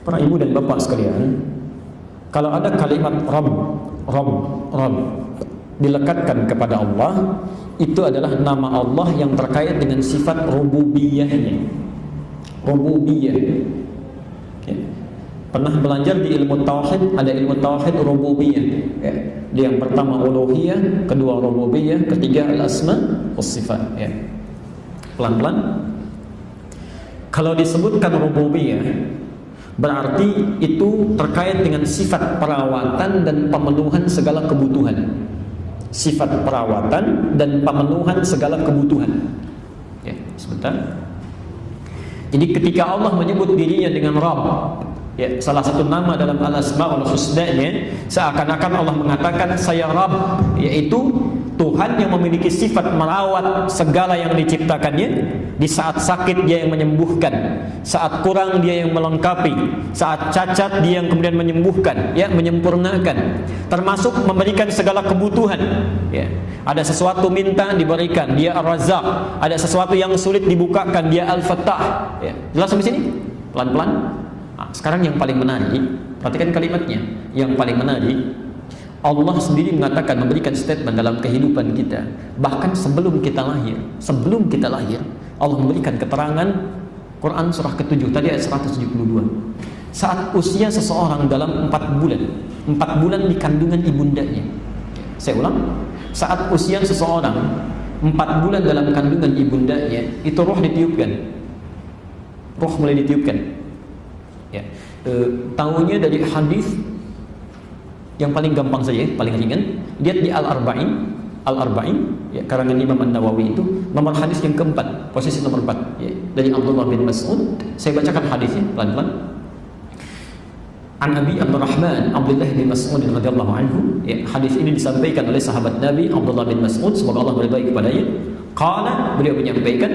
Para ibu dan bapak sekalian, kalau ada kalimat Rabb dilekatkan kepada Allah, itu adalah nama Allah yang terkait dengan sifat rububiyahnya. Rububiyah. Ya. Pernah belajar di ilmu tauhid, ada ilmu tauhid rububiyah. Ya. Yang pertama uluhiyah, kedua rububiyah, ketiga al-asma was sifat. Ya. Pelan-pelan. Kalau disebutkan rububiyah, berarti itu terkait dengan sifat perawatan dan pemenuhan segala kebutuhan. Sifat perawatan dan pemenuhan segala kebutuhan. Ya, sebentar. Jadi ketika Allah menyebut dirinya dengan Rabb, ya, salah satu nama dalam al-asmaul husna-nya, seakan-akan Allah mengatakan saya Rabb, yaitu Tuhan yang memiliki sifat merawat segala yang diciptakannya. Di saat sakit dia yang menyembuhkan, saat kurang dia yang melengkapi, saat cacat dia yang kemudian menyembuhkan, ya, menyempurnakan, termasuk memberikan segala kebutuhan. Ya. Ada sesuatu minta diberikan, dia Ar-Razzaq. Ada sesuatu yang sulit dibukakan, dia Al-Fattah. Ya. Jelas sampai sini? Pelan-pelan. Nah, sekarang yang paling menarik, perhatikan kalimatnya. Yang paling menarik, Allah sendiri mengatakan, memberikan statement dalam kehidupan kita. Bahkan sebelum kita lahir, Allah memberikan keterangan. Quran surah ke-7 tadi ayat 172. Saat usia seseorang dalam 4 bulan di kandungan ibundanya. Saya ulang, saat usia seseorang 4 bulan dalam kandungan ibundanya, itu roh ditiupkan. Roh mulai ditiupkan. Ya. Tahunya dari hadis yang paling gampang saja, paling ringan. Lihat di Al-Arba'in, ya, karangan Imam An-Nawawi itu, nomor hadis yang keempat, posisi nomor 4, ya, dari Abdullah bin Mas'ud. Saya bacakan hadisnya pelan-pelan. An Abi Abdurrahman Abdullah bin Mas'ud radhiyallahu anhu, ya, hadis ini disampaikan oleh sahabat Nabi Abdullah bin Mas'ud, semoga Allah berbaik kepadanya. Qala, beliau menyampaikan,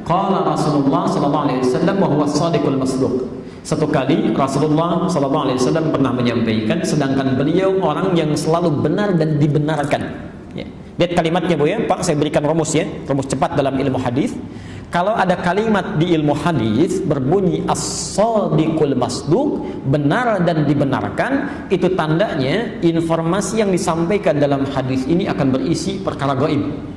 qala Rasulullah sallallahu alaihi wasallam wa huwa as-sadiqul masduq. Satu kali Rasulullah SAW pernah menyampaikan, sedangkan beliau orang yang selalu benar dan dibenarkan. Ya. Lihat kalimatnya Bu ya, Pak, saya berikan rumus ya, rumus cepat dalam ilmu hadis. Kalau ada kalimat di ilmu hadis berbunyi as-shadiqul masduq, benar dan dibenarkan, itu tandanya informasi yang disampaikan dalam hadis ini akan berisi perkara gaib.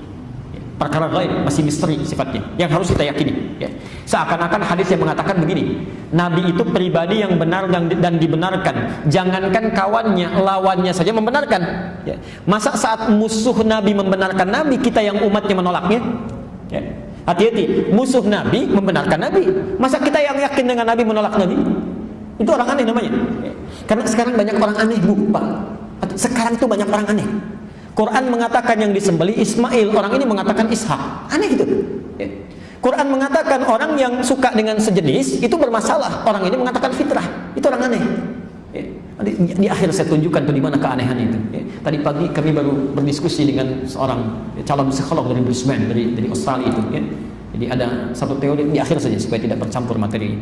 Perkara gaib masih misteri sifatnya, yang harus kita yakini. Ya. Seakan-akan hadis yang mengatakan begini, Nabi itu pribadi yang benar dan dibenarkan. Jangankan kawannya, lawannya saja membenarkan. Ya. Masa saat musuh Nabi membenarkan Nabi, kita yang umatnya menolaknya? Ya. Hati-hati, musuh Nabi membenarkan Nabi. Masa kita yang yakin dengan Nabi menolak Nabi? Itu orang aneh namanya. Karena sekarang banyak orang aneh, Bu, Pak. Sekarang itu banyak orang aneh. Quran mengatakan yang disembeli Ismail, orang ini mengatakan Ishak. Aneh gitu. Quran mengatakan orang yang suka dengan sejenis itu bermasalah. Orang ini mengatakan fitrah. Itu orang aneh. Di akhir saya tunjukkan tuh di mana keanehan itu. Tadi pagi kami baru berdiskusi dengan seorang calon psikolog dari Brisbane, dari Australia itu. Jadi ada satu teori di akhir saja supaya tidak bercampur materi.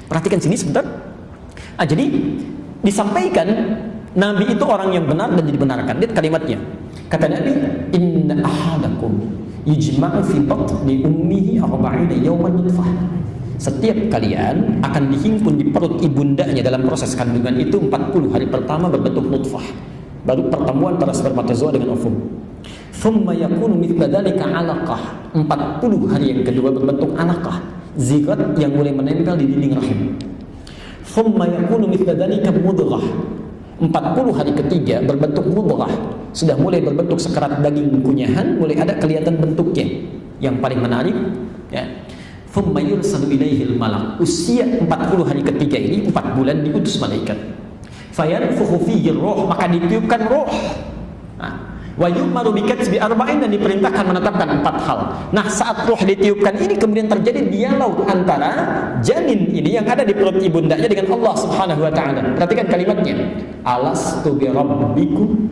Perhatikan sini sebentar. Jadi disampaikan Nabi itu orang yang benar dan dibenarkan. Lihat kalimatnya. Kata Nabi, inna ahadakum yujma'u fi batni ummihi 40 yawman nutfah. Setiap kalian akan dihimpun di perut ibundanya dalam proses kandungan itu 40 hari pertama berbentuk nutfah. Baru pertemuan para spermatozoa dengan ovum. Thumma yakunu mithla dzalika 'alaqah. 40 hari yang kedua berbentuk alaqah, zigot yang mulai menempel di dinding rahim. Thumma yakunu mithla dzalika mudghah. 40 hari ketiga berbentuk mudghah, sudah mulai berbentuk sekerat daging kunyahan, mulai ada kelihatan bentuknya. Yang paling menarik, ya. Thumma yursalu ilaihil malak. Usia 40 hari ketiga ini 4 bulan diutus malaikat. Fayanfukhu fihi ruh, maka ditiupkan ruh. Wa yu'maru bikatsbi arba'in, dan diperintahkan menetapkan 4 hal. Nah, saat ruh ditiupkan ini kemudian terjadi dialog antara janin ini yang ada di perut ibundanya dengan Allah Subhanahu wa taala. Perhatikan kalimatnya. Alastu bi rabbikum?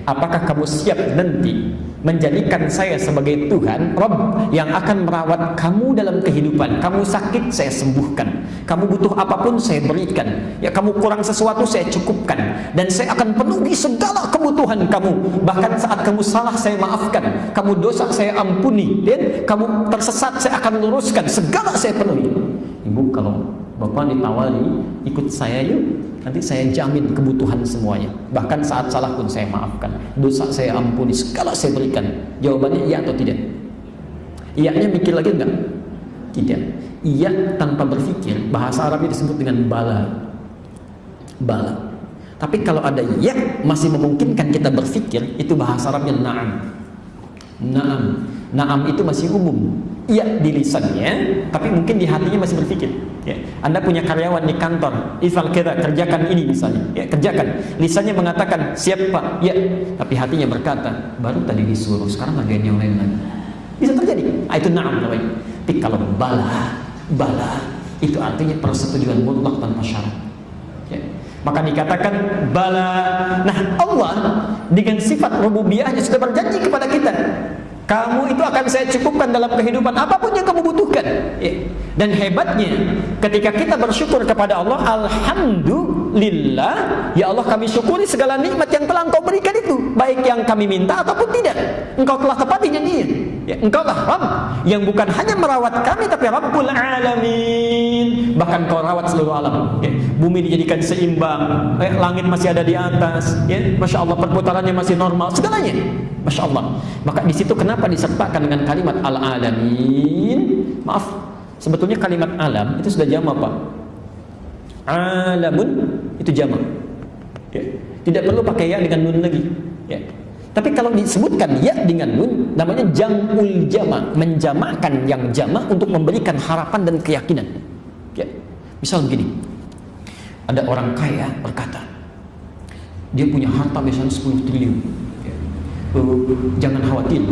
Apakah kamu siap nanti menjadikan saya sebagai Tuhan, Rabb, yang akan merawat kamu dalam kehidupan? Kamu sakit, saya sembuhkan. Kamu butuh apapun, saya berikan. Ya, kamu kurang sesuatu, saya cukupkan. Dan saya akan penuhi segala kebutuhan kamu. Bahkan saat kamu salah, saya maafkan. Kamu dosa, saya ampuni. Dan kamu tersesat, saya akan luruskan. Segala saya penuhi. Ibu, kalau Bapak ditawari, ikut saya yuk. Nanti saya jamin kebutuhan semuanya. Bahkan saat salah pun saya maafkan. Dosa saya ampuni, segala saya berikan. Jawabannya iya atau tidak? Iya-nya mikir lagi enggak? Tidak. Iya tanpa berpikir, bahasa Arabnya disebut dengan bala. Bala. Tapi kalau ada iya masih memungkinkan kita berpikir, itu bahasa Arabnya na'am. Na'am. Na'am itu masih umum. Iya di lisannya, tapi mungkin di hatinya masih berpikir. Ya. Anda punya karyawan di kantor, ifal kita kerjakan ini misalnya, ya, kerjakan. Lisannya mengatakan siap Pak, ya, tapi hatinya berkata baru tadi disuruh, sekarang ada yang lain lagi. Bisa terjadi. Itu na'am namanya. Tapi kalau bala itu artinya persetujuan mutlak tanpa syarat. Ya. Maka dikatakan bala. Nah, Allah dengan sifat rububiyahnya sudah berjanji kepada kita. Kamu itu akan saya cukupkan dalam kehidupan apapun yang kamu butuhkan. Dan hebatnya ketika kita bersyukur kepada Allah, alhamdulillah, ya Allah kami syukuri segala nikmat yang telah Engkau berikan itu, baik yang kami minta ataupun tidak. Engkau telah tepati janjinya. Ya, Engkau lah Rabb yang bukan hanya merawat kami, tapi Rabbul Alamin. Bahkan Kau rawat seluruh alam. Ya, bumi dijadikan seimbang, langit masih ada di atas. Ya, Masya Allah, perputarannya masih normal, segalanya. Masya Allah. Maka di situ kenapa disertakan dengan kalimat al-alamin? Maaf, sebetulnya kalimat alam itu sudah jamak Pak. Alamun itu jamak. Ya. Tidak perlu pakai ya dengan nun lagi. Ya. Tapi kalau disebutkan ya dengan nun, namanya jam'ul jamak, menjamakkan yang jamak untuk memberikan harapan dan keyakinan. Ya. Misal begini, ada orang kaya berkata, dia punya harta misalnya 10 triliun. Jangan khawatir,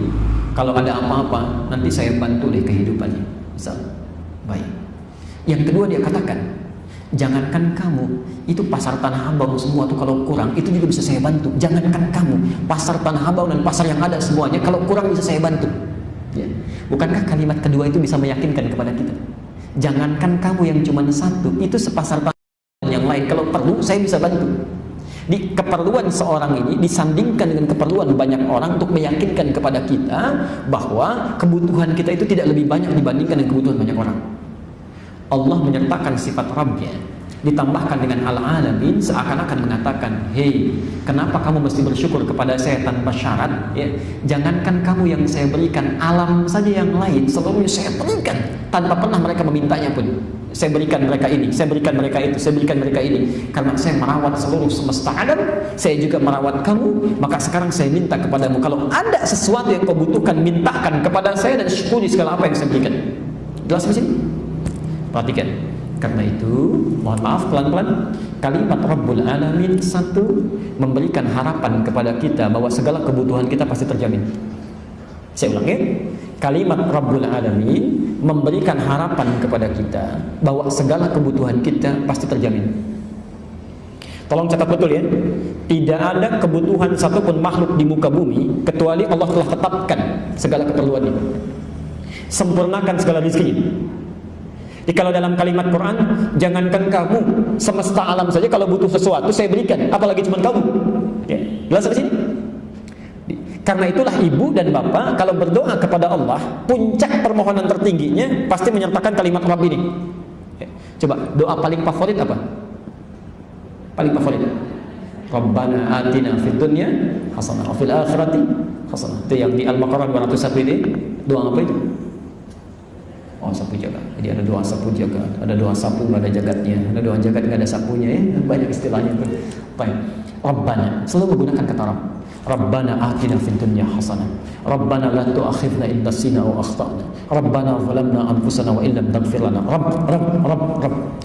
kalau ada apa-apa nanti saya bantu deh kehidupannya. Misal, baik. Yang kedua dia katakan, jangankan kamu, itu pasar Tanah Abang semua tuh kalau kurang itu juga bisa saya bantu. Jangankan kamu, pasar Tanah Abang dan pasar yang ada semuanya kalau kurang bisa saya bantu. Ya. Bukankah kalimat kedua itu bisa meyakinkan kepada kita? Jangankan kamu yang cuma satu, itu sepasar Tanah Abang yang lain kalau perlu saya bisa bantu. Di keperluan seorang ini disandingkan dengan keperluan banyak orang untuk meyakinkan kepada kita bahwa kebutuhan kita itu tidak lebih banyak dibandingkan dengan kebutuhan banyak orang. Allah menyertakan sifat Rabbnya, ditambahkan dengan al-alamin, seakan-akan mengatakan, hei, kenapa kamu mesti bersyukur kepada saya tanpa syarat? Ya, jangankan kamu yang saya berikan, alam saja yang lain seluruhnya saya berikan tanpa pernah mereka memintanya pun. Saya berikan mereka ini, saya berikan mereka itu, saya berikan mereka ini. Karena saya merawat seluruh semesta alam, saya juga merawat kamu. Maka sekarang saya minta kepadamu, kalau ada sesuatu yang kau butuhkan, mintakan kepada saya dan syukuri segala apa yang saya berikan. Jelas di sini? Perhatikan. Karena itu, mohon maaf pelan-pelan, kalimat Rabbul Alamin satu memberikan harapan kepada kita bahwa segala kebutuhan kita pasti terjamin. Saya ulang ya. Kalimat Rabbul Alamin memberikan harapan kepada kita bahwa segala kebutuhan kita pasti terjamin. Tolong catat betul ya. Tidak ada kebutuhan satupun makhluk di muka bumi kecuali Allah telah tetapkan segala keperluannya. Sempurnakan segala rezekinya. Jadi kalau dalam kalimat Quran, jangankan kamu, semesta alam saja kalau butuh sesuatu saya berikan, apalagi cuma kamu. Ya, jelas di sini? Karena itulah ibu dan bapak kalau berdoa kepada Allah, puncak permohonan tertingginya pasti menyertakan kalimat Rabb ini. Ya, coba doa paling favorit apa? Paling favorit. Rabbana atina fid dunya hasanah wa fil akhirati hasanah. Itu yang di Al-Baqarah 201 ini. Doa apa itu? Oh, sapu jagat. Jadi ada doa sapu jagat, ada doa sapu nggak ada jagatnya, ada doa jagat nggak ada sapunya ya, banyak istilahnya tuh. Baik. Rabbana, selalu menggunakan kata Rabb. Rabbana atina fid dunya hasanah. Rabbana la tu'akhidna in nasina aw akhtana. Rabbana zalamna anfusana wa illam taghfir lana.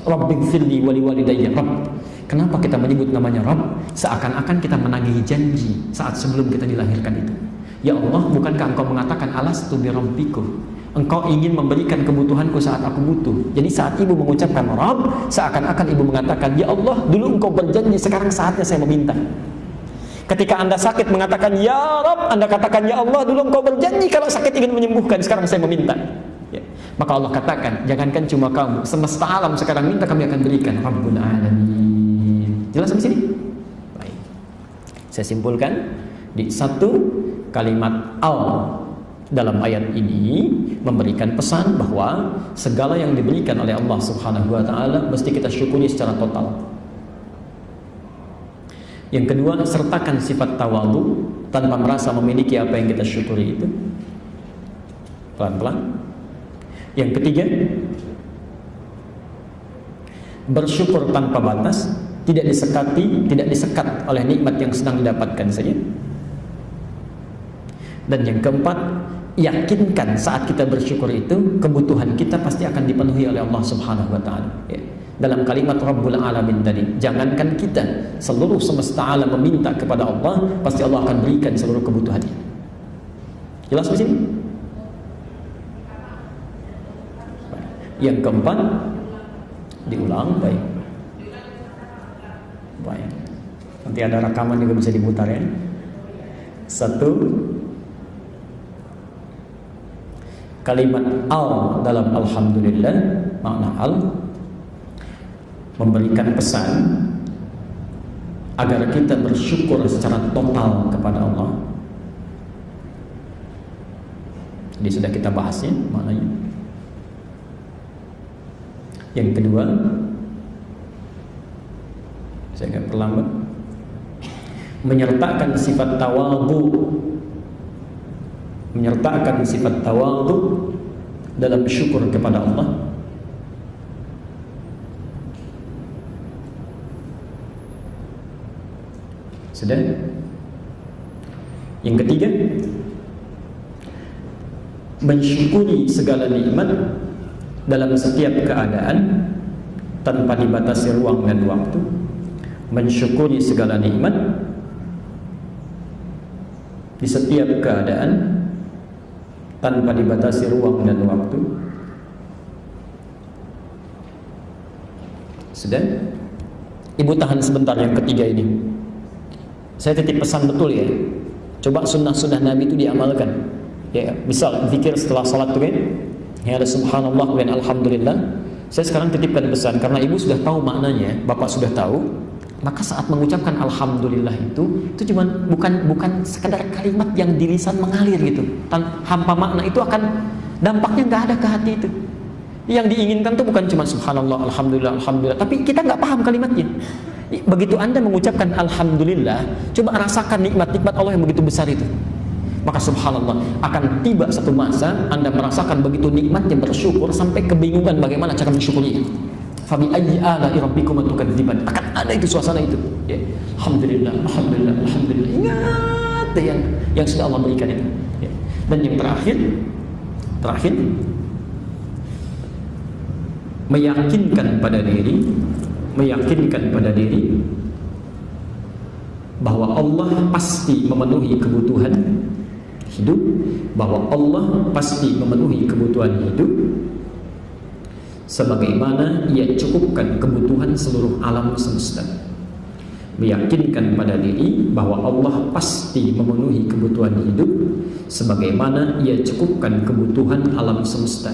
Rabbighfirli wa liwalidayya. Rabb. Kenapa kita menyebut namanya Rabb? Seakan-akan kita menagih janji saat sebelum kita dilahirkan itu. Ya Allah, bukankah Engkau mengatakan alastu bi rabbikum? Engkau ingin memberikan kebutuhanku saat aku butuh. Jadi saat ibu mengucapkan Rabb, seakan-akan ibu mengatakan, ya Allah, dulu Engkau berjanji, sekarang saatnya saya meminta. Ketika Anda sakit mengatakan ya Rabb, Anda katakan ya Allah, dulu Engkau berjanji kalau sakit ingin menyembuhkan, sekarang saya meminta. Ya. Maka Allah katakan, jangankan cuma kamu, semesta alam sekarang minta, kami akan berikan. Rabbul Alamin. Jelas di sini? Baik. Saya simpulkan di satu kalimat al dalam ayat ini memberikan pesan bahwa segala yang diberikan oleh Allah Subhanahu wa taala mesti kita syukuri secara total. Yang kedua, sertakan sifat tawadhu tanpa merasa memiliki apa yang kita syukuri itu. Pelan-pelan. Yang ketiga, bersyukur tanpa batas, tidak disekat oleh nikmat yang sedang didapatkan saja. Dan yang keempat, yakinkan saat kita bersyukur itu kebutuhan kita pasti akan dipenuhi oleh Allah Subhanahu wa taala. Ya. Dalam kalimat Rabbul Alamin tadi, jangankan kita, seluruh semesta alam meminta kepada Allah, pasti Allah akan berikan seluruh kebutuhannya. Jelas di sini? Yang keempat, diulang, baik. Baik. Nanti ada rekaman juga bisa diputar ya. Satu, kalimat al dalam alhamdulillah, makna al memberikan pesan agar kita bersyukur secara total kepada Allah. Jadi sudah kita bahasnya maknanya. Yang kedua, saya agak terlambat, menyertakan sifat tawadhu dalam syukur kepada Allah. Sudah? Yang ketiga, mensyukuri segala nikmat dalam setiap keadaan tanpa dibatasi ruang dan waktu. Mensyukuri segala nikmat di setiap keadaan tanpa dibatasi ruang dan waktu. Sudah? Ibu tahan sebentar yang ketiga ini. Saya titip pesan betul ya. Coba sunnah-sunnah Nabi itu diamalkan. Ya, misal zikir setelah salat tuh kan. Ya, ada subhanallah dan alhamdulillah. Saya sekarang titipkan pesan karena ibu sudah tahu maknanya, bapak sudah tahu. Maka saat mengucapkan alhamdulillah itu cuma bukan sekedar kalimat yang di lisan mengalir gitu. Hampa makna itu akan dampaknya nggak ada ke hati itu. Yang diinginkan tuh bukan cuma subhanallah, alhamdulillah, alhamdulillah, tapi kita nggak paham kalimatnya. Begitu Anda mengucapkan alhamdulillah, coba rasakan nikmat-nikmat Allah yang begitu besar itu. Maka subhanallah, akan tiba satu masa Anda merasakan begitu nikmatnya bersyukur sampai kebingungan bagaimana cara mensyukurinya. Fabi ayyi ala'i rabbikuma tukadziban. Akan ada itu suasana itu. Ya. Alhamdulillah, alhamdulillah, alhamdulillah. Ingat yang sudah Allah berikan itu. Ya. Dan yang terakhir meyakinkan pada diri bahwa Allah pasti memenuhi kebutuhan hidup, bahwa Allah pasti memenuhi kebutuhan hidup sebagaimana Ia cukupkan kebutuhan seluruh alam semesta. Meyakinkan pada diri bahwa Allah pasti memenuhi kebutuhan hidup sebagaimana Ia cukupkan kebutuhan alam semesta.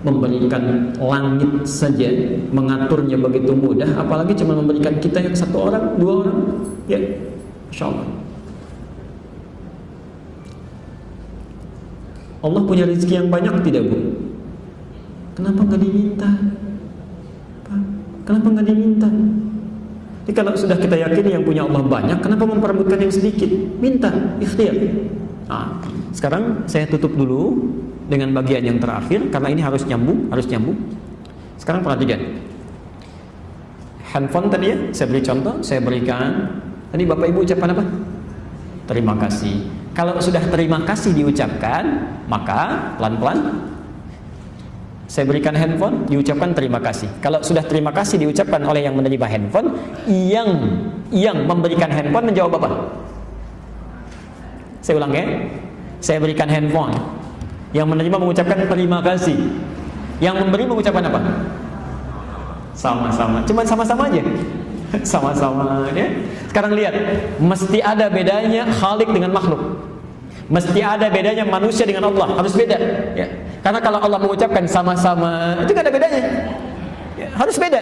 Memberikan langit saja, mengaturnya begitu mudah, apalagi cuma memberikan kita yang satu orang, dua orang, ya, Masya Allah. Allah punya rezeki yang banyak tidak, Bu? Kenapa nggak diminta? Kenapa nggak diminta? Jadi kalau sudah kita yakin yang punya Allah banyak, kenapa memperebutkan yang sedikit? Minta, ikhtiar. Nah, sekarang saya tutup dulu dengan bagian yang terakhir karena ini harus nyambung. Sekarang perhatikan. Handphone tadi ya, saya beri contoh, saya berikan. Tadi Bapak Ibu ucapkan apa? Terima kasih. Kalau sudah terima kasih diucapkan, maka pelan-pelan saya berikan handphone, diucapkan terima kasih. Kalau sudah terima kasih diucapkan oleh yang menerima handphone, yang memberikan handphone menjawab apa? Saya ulang ya. Saya berikan handphone. Yang menerima mengucapkan terima kasih. Yang memberi mengucapkan apa? Sama-sama. Cuma sama-sama aja. Sama-sama ya. Sekarang lihat, mesti ada bedanya Khalik dengan makhluk. Mesti ada bedanya manusia dengan Allah. Harus beda ya. Karena kalau Allah mengucapkan sama-sama, itu gak ada bedanya ya, harus beda.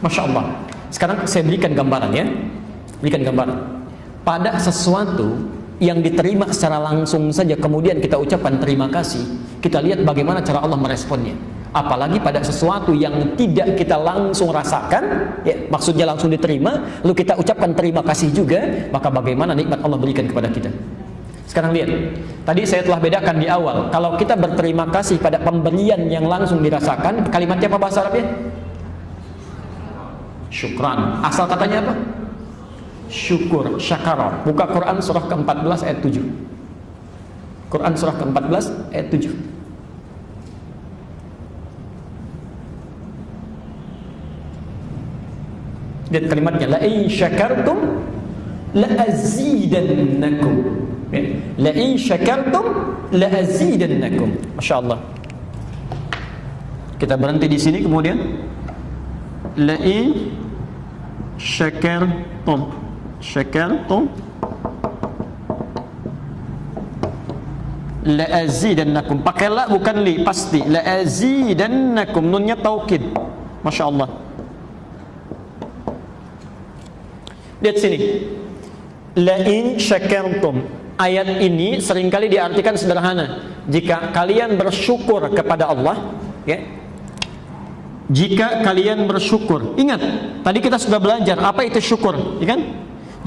Masya Allah. Sekarang saya berikan gambaran ya. Berikan gambaran. Pada sesuatu yang diterima secara langsung saja kemudian kita ucapkan terima kasih, kita lihat bagaimana cara Allah meresponnya. Apalagi pada sesuatu yang tidak kita langsung rasakan ya, maksudnya langsung diterima, lalu kita ucapkan terima kasih juga, maka bagaimana nikmat Allah berikan kepada kita. Sekarang lihat, tadi saya telah bedakan di awal, kalau kita berterima kasih pada pemberian yang langsung dirasakan, kalimatnya apa bahasa Arabnya? Syukran. Asal katanya apa? Syukur, syakara. Buka Quran surah ke-14 ayat 7. Quran surah ke-14 ayat 7. Lihat kalimatnya, la in syakartum la azidannakum. La in syakartum la azidannakum. Masya Allah. Kita berhenti di sini kemudian la in syakartum la azidannakum. Pakai la bukan li, pasti la azidannakum, nunnya taukid. Masya Allah. Lihat sini, la in syakartum. Ayat ini seringkali diartikan sederhana. Jika kalian bersyukur kepada Allah ya, jika kalian bersyukur. Ingat, tadi kita sudah belajar apa itu syukur, ya kan?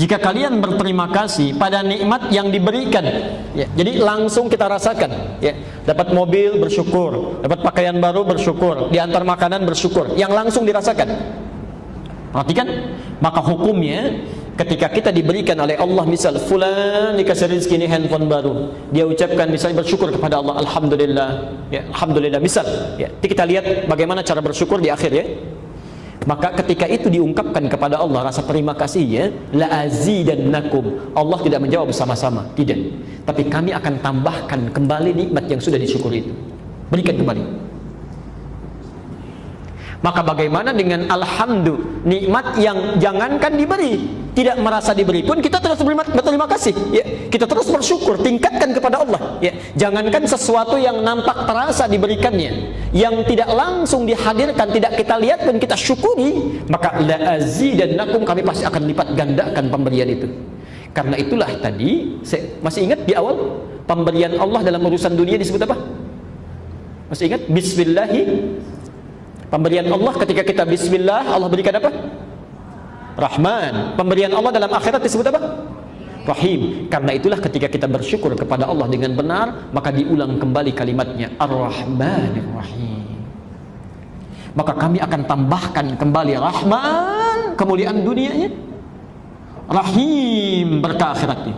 Jika kalian berterima kasih pada nikmat yang diberikan ya, jadi langsung kita rasakan ya. Dapat mobil bersyukur, dapat pakaian baru bersyukur, diantar makanan bersyukur, yang langsung dirasakan. Perhatikan, maka hukumnya ketika kita diberikan oleh Allah, misal fulan dikasih rezeki ini handphone baru, dia ucapkan misalnya bersyukur kepada Allah, alhamdulillah ya, alhamdulillah misal ya. Kita lihat bagaimana cara bersyukur di akhir ya. Maka ketika itu diungkapkan kepada Allah rasa terima kasihnya, la azidannakum. Allah tidak menjawab sama-sama, tidak. Tapi kami akan tambahkan kembali nikmat yang sudah disyukuri itu. Berikan kembali. Maka bagaimana dengan alhamdulillah, nikmat yang jangankan diberi, tidak merasa diberi pun kita terus berterima kasih, ya. Kita terus bersyukur, tingkatkan kepada Allah, ya. Jangankan sesuatu yang nampak terasa diberikannya, yang tidak langsung dihadirkan, tidak kita lihat pun kita syukuri, maka la azidannakum, kami pasti akan lipat gandakan pemberian itu. Karena itulah tadi saya masih ingat di awal pemberian Allah dalam urusan dunia disebut apa? Masih ingat? Bismillahi. Pemberian Allah ketika kita bismillah, Allah berikan apa? Rahman. Pemberian Allah dalam akhirat disebut apa? Rahim. Karena itulah ketika kita bersyukur kepada Allah dengan benar, maka diulang kembali kalimatnya Ar-Rahmanir Rahim. Maka kami akan tambahkan kembali Rahman, kemuliaan dunianya, Rahim, berkah akhiratnya.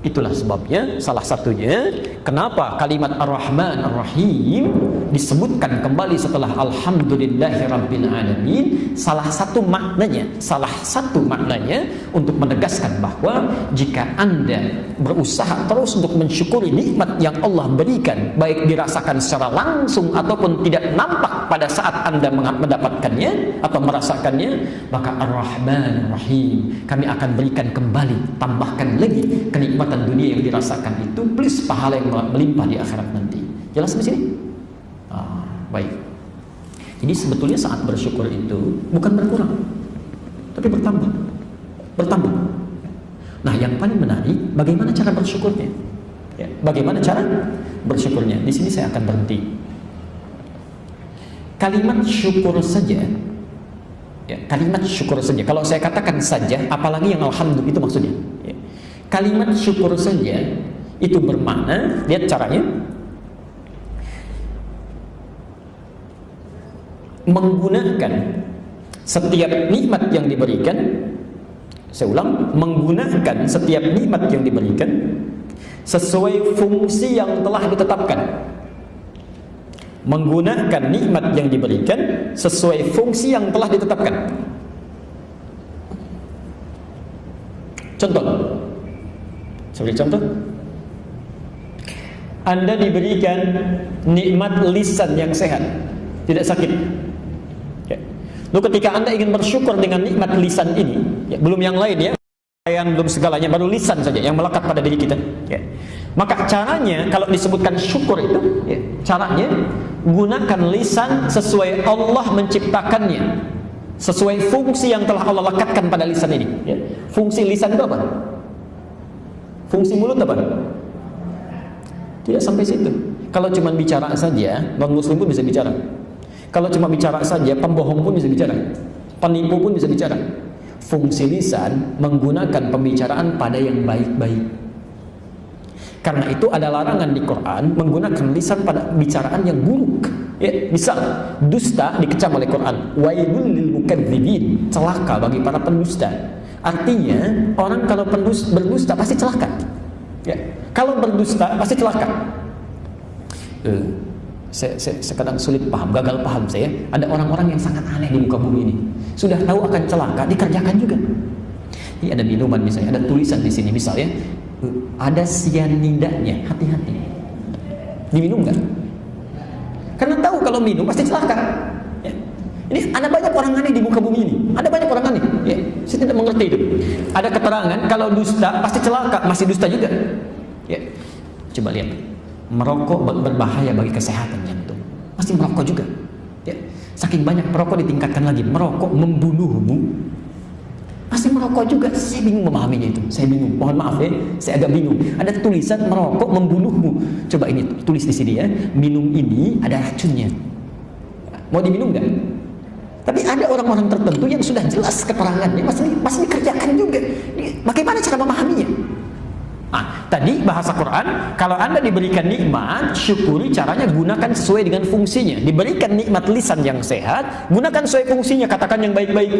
Itulah sebabnya, salah satunya kenapa kalimat Ar-Rahman Ar-Rahim disebutkan kembali setelah Alhamdulillahirabbil alamin. Salah satu maknanya untuk menegaskan bahwa jika Anda berusaha terus untuk mensyukuri nikmat yang Allah berikan, baik dirasakan secara langsung ataupun tidak nampak pada saat Anda mendapatkannya atau merasakannya, maka Ar-Rahman Ar-Rahim, kami akan berikan kembali, tambahkan lagi kenikmatan dunia yang dirasakan itu plus pahala yang melimpah di akhirat nanti. Jelas di sini? Baik. Jadi sebetulnya saat bersyukur itu bukan berkurang, tapi bertambah. Bertambah. Nah, yang paling menarik bagaimana cara bersyukurnya? Ya, bagaimana cara bersyukurnya? Di sini saya akan berhenti. Kalimat syukur saja. Ya, kalimat syukur saja. Kalau saya katakan saja, apalagi yang alhamdulillah itu maksudnya. Ya. Kalimat syukur saja itu bermakna, lihat caranya, menggunakan setiap nikmat yang diberikan, saya ulang, menggunakan setiap nikmat yang diberikan sesuai fungsi yang telah ditetapkan. Menggunakan nikmat yang diberikan sesuai fungsi yang telah ditetapkan. Contoh, sebagai contoh, Anda diberikan nikmat lisan yang sehat, tidak sakit. Ya. Lalu ketika Anda ingin bersyukur dengan nikmat lisan ini, ya, belum yang lain ya, belum segalanya, baru lisan saja yang melekat pada diri kita. Ya. Maka caranya, kalau disebutkan syukur itu, ya, caranya gunakan lisan sesuai Allah menciptakannya, sesuai fungsi yang telah Allah lekatkan pada lisan ini. Ya. Fungsi lisan itu apa? Fungsi mulut apa? Tidak sampai situ. Kalau cuma bicara saja, non-muslim pun bisa bicara. Kalau cuma bicara saja, pembohong pun bisa bicara, penipu pun bisa bicara. Fungsi lisan menggunakan pembicaraan pada yang baik-baik. Karena itu ada larangan di Quran menggunakan lisan pada bicaraan yang buruk. Ya, misal dusta dikecam oleh Quran, wailul lil mukadzibin, celaka bagi para pendusta. Artinya orang kalau berdusta pasti celaka. Ya, kalau berdusta pasti celaka. Saya kadang sulit paham, gagal paham saya. Ada orang-orang yang sangat aneh di muka bumi ini. Sudah tahu akan celaka, dikerjakan juga. Ini ada minuman misalnya, ada tulisan di sini misalnya, ada sianidanya, hati-hati. Diminum nggak? Karena tahu kalau minum pasti celaka. Ya. Ini ada banyak orang aneh di muka bumi ini. Ada banyak orang aneh. Ya. Saya tidak mengerti itu. Ada keterangan kalau dusta pasti celaka, masih dusta juga. Ya. Coba lihat. Merokok berbahaya bagi kesehatan jantung. Pasti merokok juga. Ya. Saking banyak perokok ditingkatkan lagi. Merokok membunuhmu. Pasti merokok juga. Saya bingung memahaminya itu. Saya bingung. Mohon maaf ya, saya agak bingung. Ada tulisan merokok membunuhmu. Coba ini tulis di sini ya. Minum ini ada racunnya. Mau diminum nggak? Tapi ada orang-orang tertentu yang sudah jelas keterangannya masih dikerjakan juga. Bagaimana cara memahaminya? Tadi bahasa Quran, kalau Anda diberikan nikmat, syukuri, caranya gunakan sesuai dengan fungsinya. Diberikan nikmat lisan yang sehat, gunakan sesuai fungsinya, katakan yang baik-baik.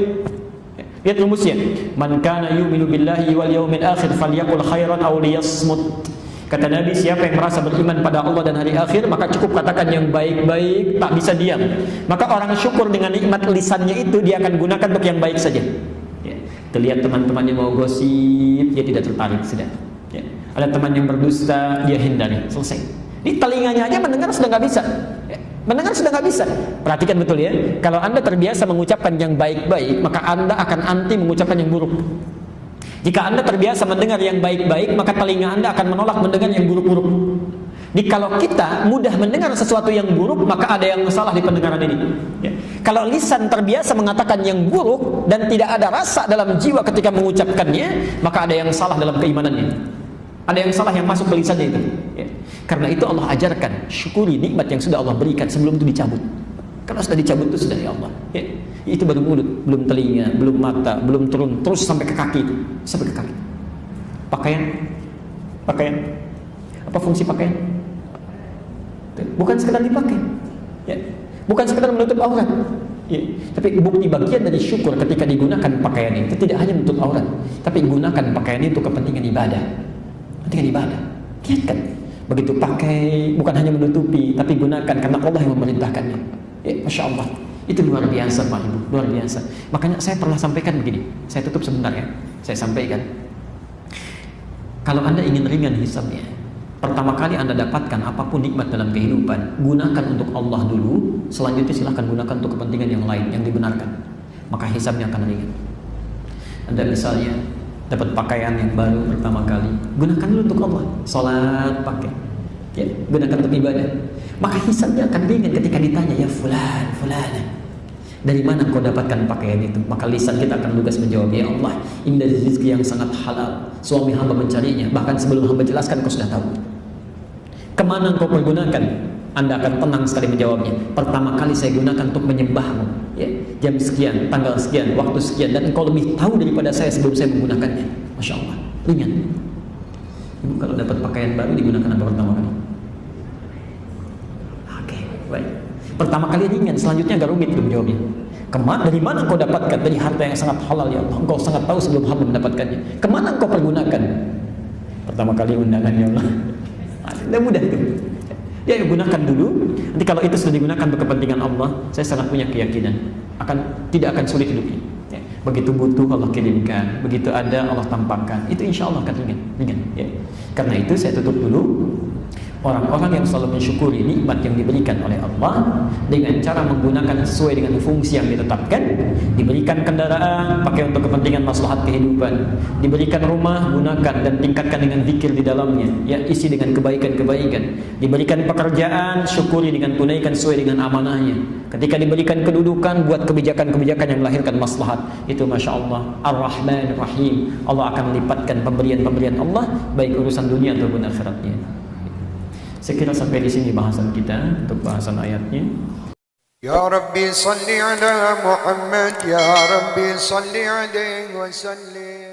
Lihat rumusnya. Man kana yu'minu billahi wal yawmil akhir falyaqul khairan aw liyasmut. Kata Nabi, siapa yang merasa beriman pada Allah dan hari akhir, maka cukup katakan yang baik-baik, tak bisa diam. Maka orang syukur dengan nikmat lisannya itu, dia akan gunakan untuk yang baik saja. Ya. Terlihat teman-temannya mau gosip, dia tidak tertarik, sudah. Ya. Ada teman yang berdusta, dia hindari, selesai. Ini telinganya aja mendengar sudah nggak bisa. Ya. Mendengar sudah nggak bisa. Perhatikan betul ya. Kalau Anda terbiasa mengucapkan yang baik-baik, maka Anda akan anti mengucapkan yang buruk. Jika Anda terbiasa mendengar yang baik-baik, maka telinga Anda akan menolak mendengar yang buruk-buruk. Jadi kalau kita mudah mendengar sesuatu yang buruk, maka ada yang salah di pendengaran ini. Ya. Kalau lisan terbiasa mengatakan yang buruk dan tidak ada rasa dalam jiwa ketika mengucapkannya, maka ada yang salah dalam keimanannya. Ada yang salah yang masuk ke lisannya itu. Ya. Karena itu Allah ajarkan, syukuri nikmat yang sudah Allah berikan sebelum itu dicabut. Kalau sudah dicabut itu sudah ya Allah. Ya. Itu baru mulut, belum telinga, belum mata, belum turun, terus sampai ke kaki itu, sampai ke kaki. Pakaian. Apa fungsi pakaian? Bukan sekedar dipakai, ya. Bukan sekedar menutup aurat, ya. Tapi bukti bagian dari syukur ketika digunakan pakaian itu tidak hanya menutup aurat, tapi gunakan pakaian itu kepentingan ibadah. Kepentingan ibadah, lihatkan. Begitu pakai bukan hanya menutupi, tapi gunakan karena Allah yang memerintahkannya. Ya, Masya Allah, itu luar biasa Pak Ibu, luar biasa. Makanya saya pernah sampaikan begini, saya tutup sebentar ya. Saya sampaikan, kalau Anda ingin ringan hisabnya, pertama kali Anda dapatkan apapun nikmat dalam kehidupan, gunakan untuk Allah dulu, selanjutnya silahkan gunakan untuk kepentingan yang lain yang dibenarkan. Maka hisabnya akan ringan. Anda misalnya dapat pakaian yang baru pertama kali, gunakan dulu untuk Allah. Salat pakai, ya, gunakan untuk ibadah. Maka hisabnya akan ringan ketika ditanya, ya fulan, dari mana kau dapatkan pakaian itu? Maka lisan kita akan lugas menjawab, ya Allah, ini dari rezeki yang sangat halal. Suami hamba mencarinya, bahkan sebelum hamba jelaskan kau sudah tahu. Kemana kau pergunakan? Anda akan tenang sekali menjawabnya. Pertama kali saya gunakan untuk menyembahmu, ya, jam sekian, tanggal sekian, waktu sekian, dan engkau lebih tahu daripada saya sebelum saya menggunakannya. Masya Allah, ringan. Ibu kalau dapat pakaian baru digunakan apa pertama kali? Oke, baik. Pertama kali ringan, selanjutnya agak rumit menjawabnya. Dari mana engkau dapatkan? Dari harta yang sangat halal ya Allah. Engkau sangat tahu sebelum hamba mendapatkannya. Kemana engkau pergunakan? Pertama kali undangan ya Allah. Tidak mudah itu. Ya, gunakan dulu. Nanti kalau itu sudah digunakan untuk kepentingan Allah, saya sangat punya keyakinan tidak akan sulit hidupnya. Ya. Begitu butuh Allah kirimkan, begitu ada Allah tampakkan. Itu insya Allah akan ringan. Ya. Karena itu saya tutup dulu. Orang-orang yang selalu mensyukuri nikmat yang diberikan oleh Allah dengan cara menggunakan sesuai dengan fungsi yang ditetapkan. Diberikan kendaraan, pakai untuk kepentingan maslahat kehidupan. Diberikan rumah, gunakan dan tingkatkan dengan zikir di dalamnya, ya, isi dengan kebaikan-kebaikan. Diberikan pekerjaan, syukuri dengan tunaikan sesuai dengan amanahnya. Ketika diberikan kedudukan, buat kebijakan-kebijakan yang melahirkan maslahat. Itu Masya Allah, Ar-Rahman Ar-Rahim. Allah akan melipatkan pemberian-pemberian Allah, baik urusan dunia ataupun akhiratnya. Saya kira sampai di sini bahasan kita untuk bahasan ayatnya. Ya Rabbi salli ala Muhammad, Ya Rabbi salli alaihi wa sallim.